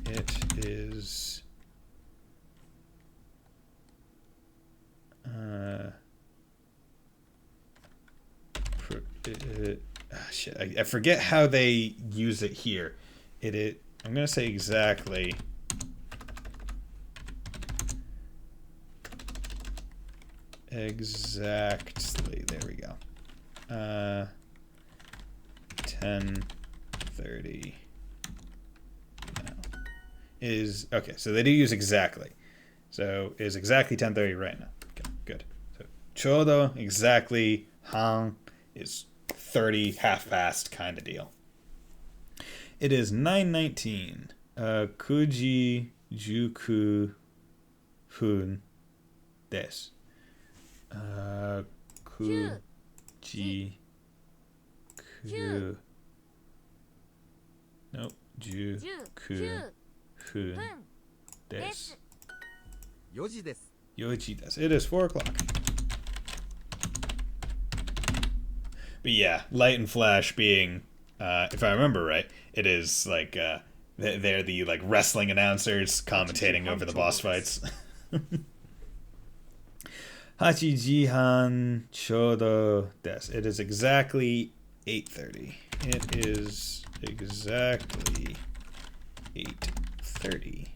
it is shit, I forget how they use it here. I'm gonna say exactly. Exactly. There we go. 10:30 now. Is okay, so they do use exactly. So it is exactly 10:30 right now. Okay, good. So chodo, exactly, han is 30, half past kind of deal. It is 9:19. Kuji juku fun desu. Kuji ku no juku fun desu. 4時です。 Yoichi desu. It is 4 o'clock. But yeah, Light and Flash being, if I remember right, it is like they're the like wrestling announcers commentating over the boss fights. Hachijihan chodo desu. It is exactly 8:30. It is exactly 8:30.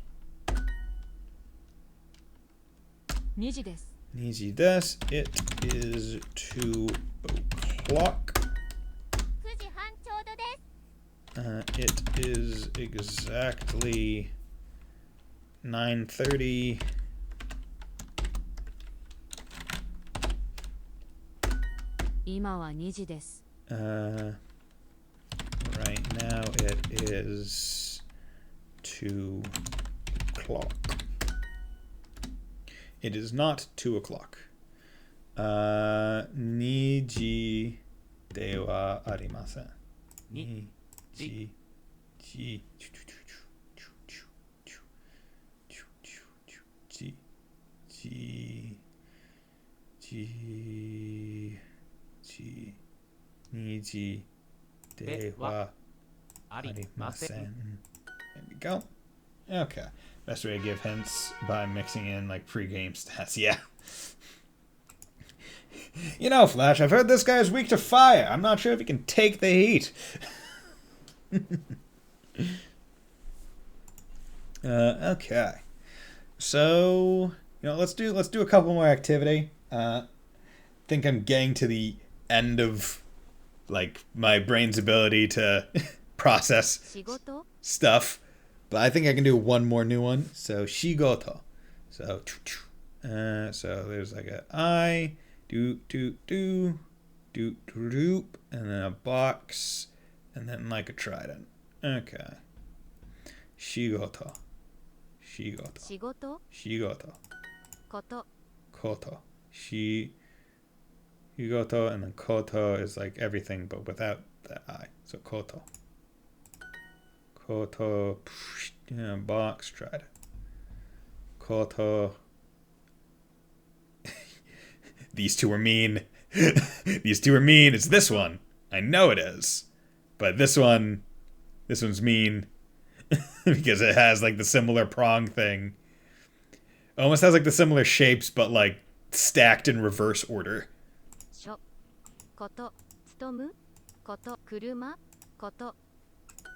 2時です。 Niji desu. It is 2 o'clock. 9時半ちょうどです。 It is exactly 9:30. 今は2時です。 Right now it is 2 o'clock. It is not 2 o'clock. 2時ではありません。2時。2時ではありません。There we go. Okay. Best way to give hints by mixing in like pre-game stats. Yeah. You know, Flash, I've heard this guy is weak to fire. I'm not sure if he can take the heat. Okay. So, let's do a couple more activity. Think I'm getting to the end of like my brain's ability to process 仕事 stuff, but I think I can do one more new one. So shigoto. So so there's like a I do, and then a box, and then like a trident. Okay. Shigoto. 仕事 Shigoto. こと Koto. Shigoto, and then koto is like everything but without the I. So koto. Koto. Box, trident. Koto. These two are mean. These two are mean. It's this one. I know it is. But this one's mean. Because it has like the similar prong thing. Almost has like the similar shapes, but like stacked in reverse order. 書こと勤むこと車こと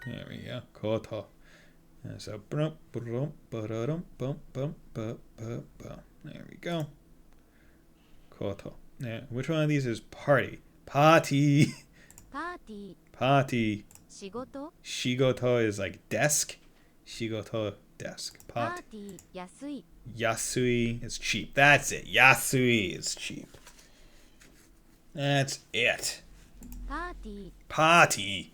There we go. Koto. So, there we go. Koto. Yeah, which one of these is party? Party. パーティー Party. 仕事 Shigoto is like desk. Shigoto, desk. パー Party. ティー安い Yasui is cheap. That's it. Yasui is cheap. That's it. パーティー Party.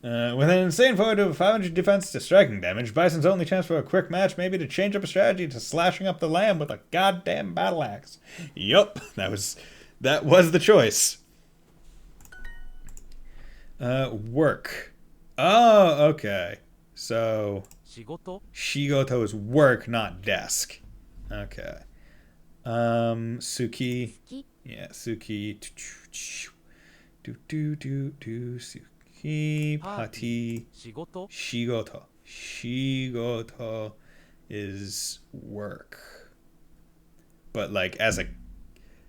With an insane forward of 500 defense to striking damage, Bison's only chance for a quick match may be to change up a strategy to slashing up the lamb with a goddamn battle axe. Yup, that was the choice. Work. Oh, okay. So 仕事 shigoto is work, not desk. Okay. Suki. 好き Yeah, Suki. Do do do do Suki. Pati. 仕事 Shigoto. Shigoto is work. But like as a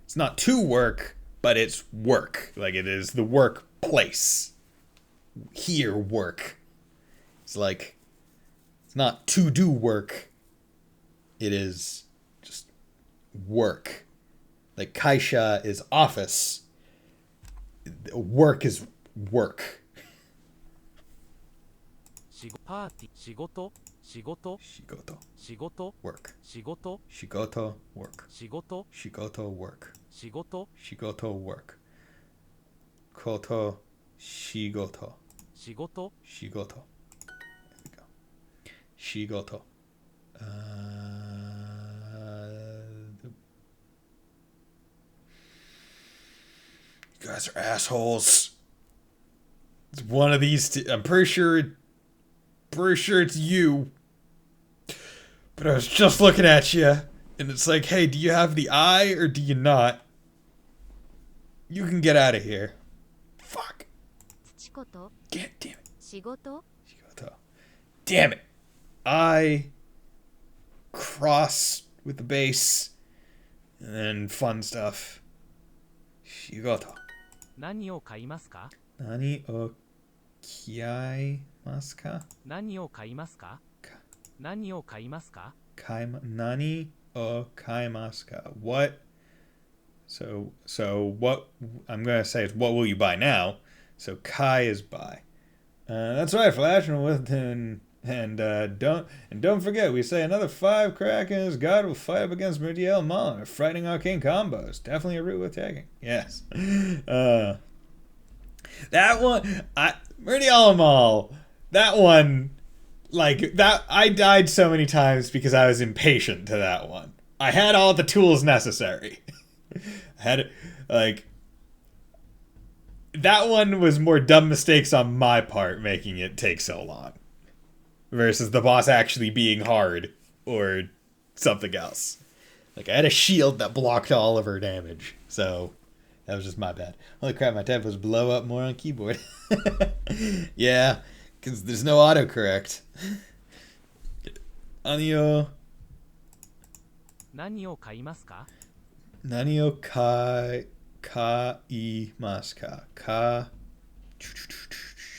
it's not to work, but it's work. Like it is the workplace. Here work. It's like it's not to do work. It is just work. Like kaisha is office. Work is work. パーティー仕事仕事 Shigoto. 仕事 Work. 仕事 Shigoto. Work. 仕事 Shigoto. Work. 仕事 Shigoto. Work. Koto. Shigoto. 仕事 Shigoto. There we go. Shigoto. You guys are assholes. It's one of these two. I'm pretty sure it's you. But I was just looking at you, and it's like, hey, do you have the eye or do you not? You can get out of here. Fuck. 土こと God damn it. 仕事 Shigoto. Damn it. I cross with the base and then fun stuff. Shigoto. 何を買いますか Nani o kiaimasu ka? 何を買いますか何を買いますか Nani o kaimasu ka? What? So what I'm gonna say is what will you buy now? So kai is buy. That's right, Flash, and don't forget we say another 5 Krakens. God will fight up against Murdiel Maul. Frightening arcane combos. Definitely a route with tagging. Yes. That one, Murdiel Maul. That one, like that. I died so many times because I was impatient to that one. I had all the tools necessary. I had like. That one was more dumb mistakes on my part making it take so long. Versus the boss actually being hard or something else. Like, I had a shield that blocked all of her damage. So, that was just my bad. Holy crap, my tab was blow up more on keyboard. Yeah, because there's no autocorrect. Anio. 何を買いますか Nani o kaimasu ka? Ka.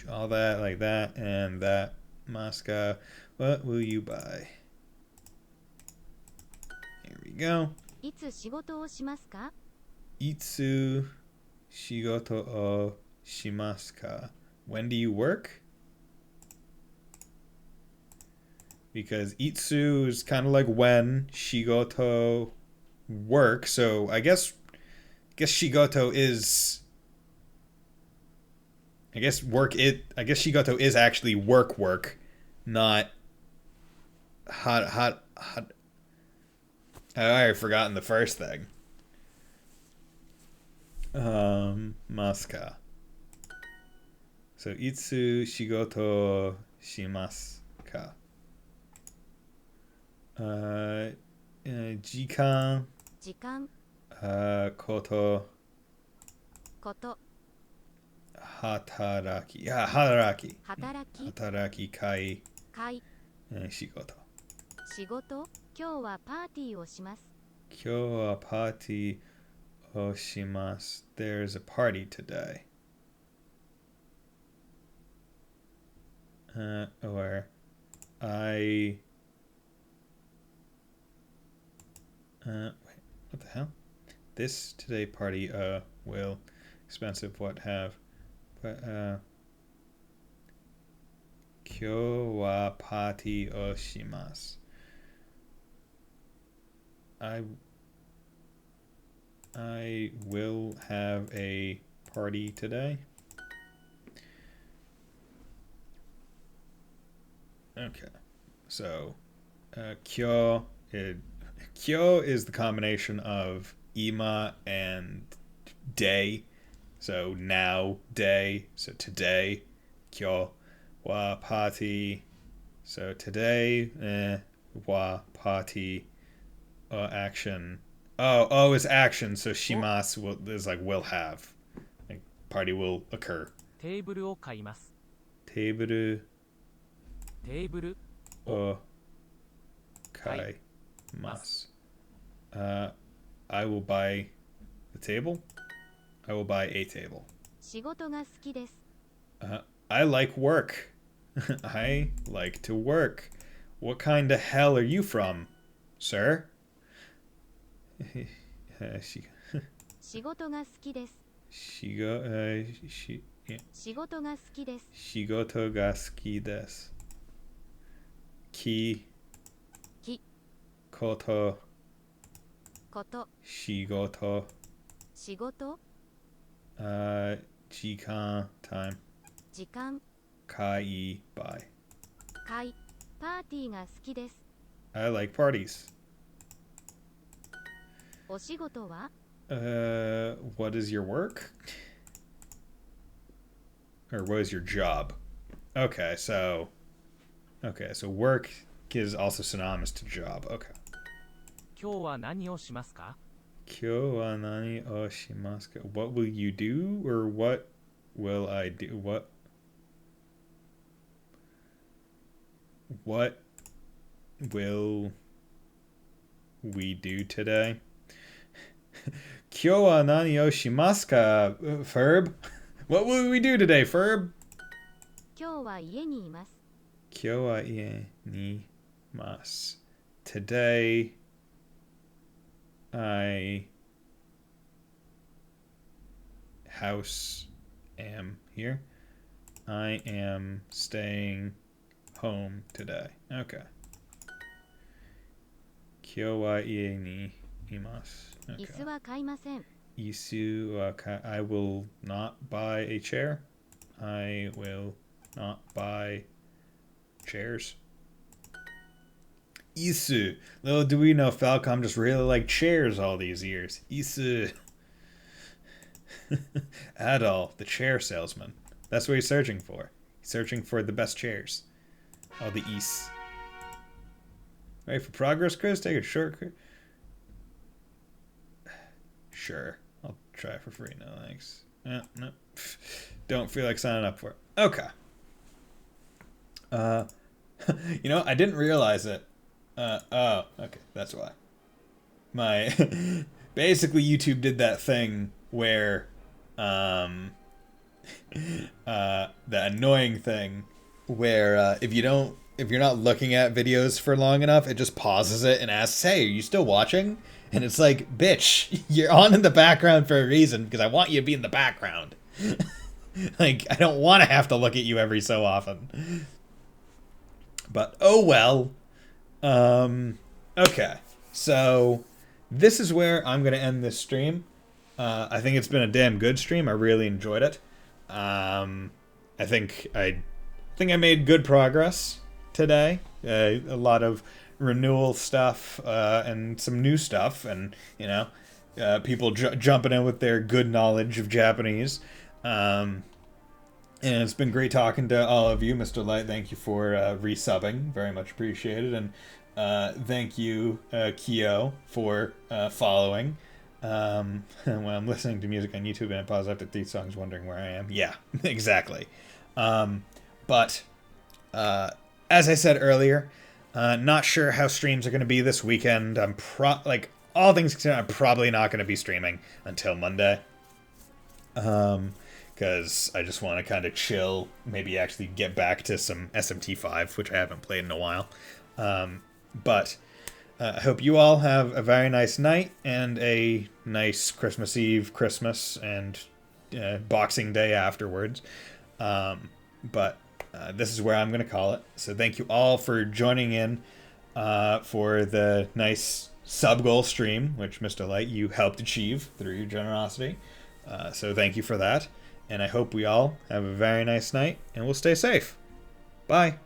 All that, like that, and that. Maska. What will you buy? Here we go. いつ仕事をしますか Itsu shigoto o shimasu ka? When do you work? Because itsu is kind of like when, shigoto work, so I guess shigoto is I guess shigoto is actually work, not hot. I already forgotten the first thing. Maska. So itsu shigoto shimasu ka? Jikan. 時間 Koto. こと Hataraki. Yeah, hataraki. 働き Hataraki kai 会 shigoto. 仕事今日はパーティーをします Kyo wa party o shimasu. There's a party today. Or I. Wait, what the hell? This today party will expensive what have, but Kyo wa party o shimasu. I will have a party today. Okay, so Kyo is the combination of ima and day, So now, day. So today. Kyo wa party. So today, wa party. Action. Oh, it's action. So shimasu is like will have. Like party will occur. テーブルを買います。テーブルを買います。I will buy the table. I will buy a table. 仕事が好きです。I like work. I like to work. What kind of hell are you from, sir? 仕事が好きです。仕事が好きです。仕事が好きです。こと仕事時間 time 会パーティーが好きです。I like parties. お仕事はwhat is your work? Or what is your job? Okay, so work is also synonymous to job. Okay. 今日は何をしますか？今日は何をしますか? What will you do or what will I do? What will we do today? 今日は何をしますか, Ferb? What will we do today, Ferb? 今日は家にいます。今日は家にいます. Today, I am here. I am staying home today. Okay. 今日は家にいます. Okay. 椅子は買いません。I will not buy a chair. I will not buy chairs. Isu. Little do we know Falcom just really liked chairs all these years. Isu. Adol, the chair salesman. That's what he's searching for. He's searching for the best chairs. Oh, the Is. Ready for progress, Chris? Take a shortcut. Sure. I'll try for free. No, thanks. No. Don't feel like signing up for it. Okay. You know, I didn't realize it. Oh, okay. That's why. Basically, YouTube did that thing where, that annoying thing where, if you're not looking at videos for long enough, it just pauses it and asks, hey, are you still watching? And it's like, bitch, you're on in the background for a reason because I want you to be in the background. Like, I don't want to have to look at you every so often. But, oh well. Okay. So, this is where I'm going to end this stream. I think it's been a damn good stream. I really enjoyed it. I think I made good progress today. A lot of renewal stuff and some new stuff, and you know, people jumping in with their good knowledge of Japanese. And it's been great talking to all of you. Mr. Light, thank you for resubbing, very much appreciated, and thank you, Kyo, for following. When I'm listening to music on YouTube and I pause after 3 songs wondering where I am. Yeah, exactly. But as I said earlier, not sure how streams are going to be this weekend. I'm all things considered, I'm probably not going to be streaming until Monday. Because I just want to kind of chill, maybe actually get back to some SMT5, which I haven't played in a while. But I hope you all have a very nice night and a nice Christmas Eve, Christmas, and Boxing Day afterwards. But this is where I'm going to call it. So thank you all for joining in for the nice sub-goal stream, which, Mr. Light, you helped achieve through your generosity. So thank you for that. And I hope we all have a very nice night, and we'll stay safe. Bye.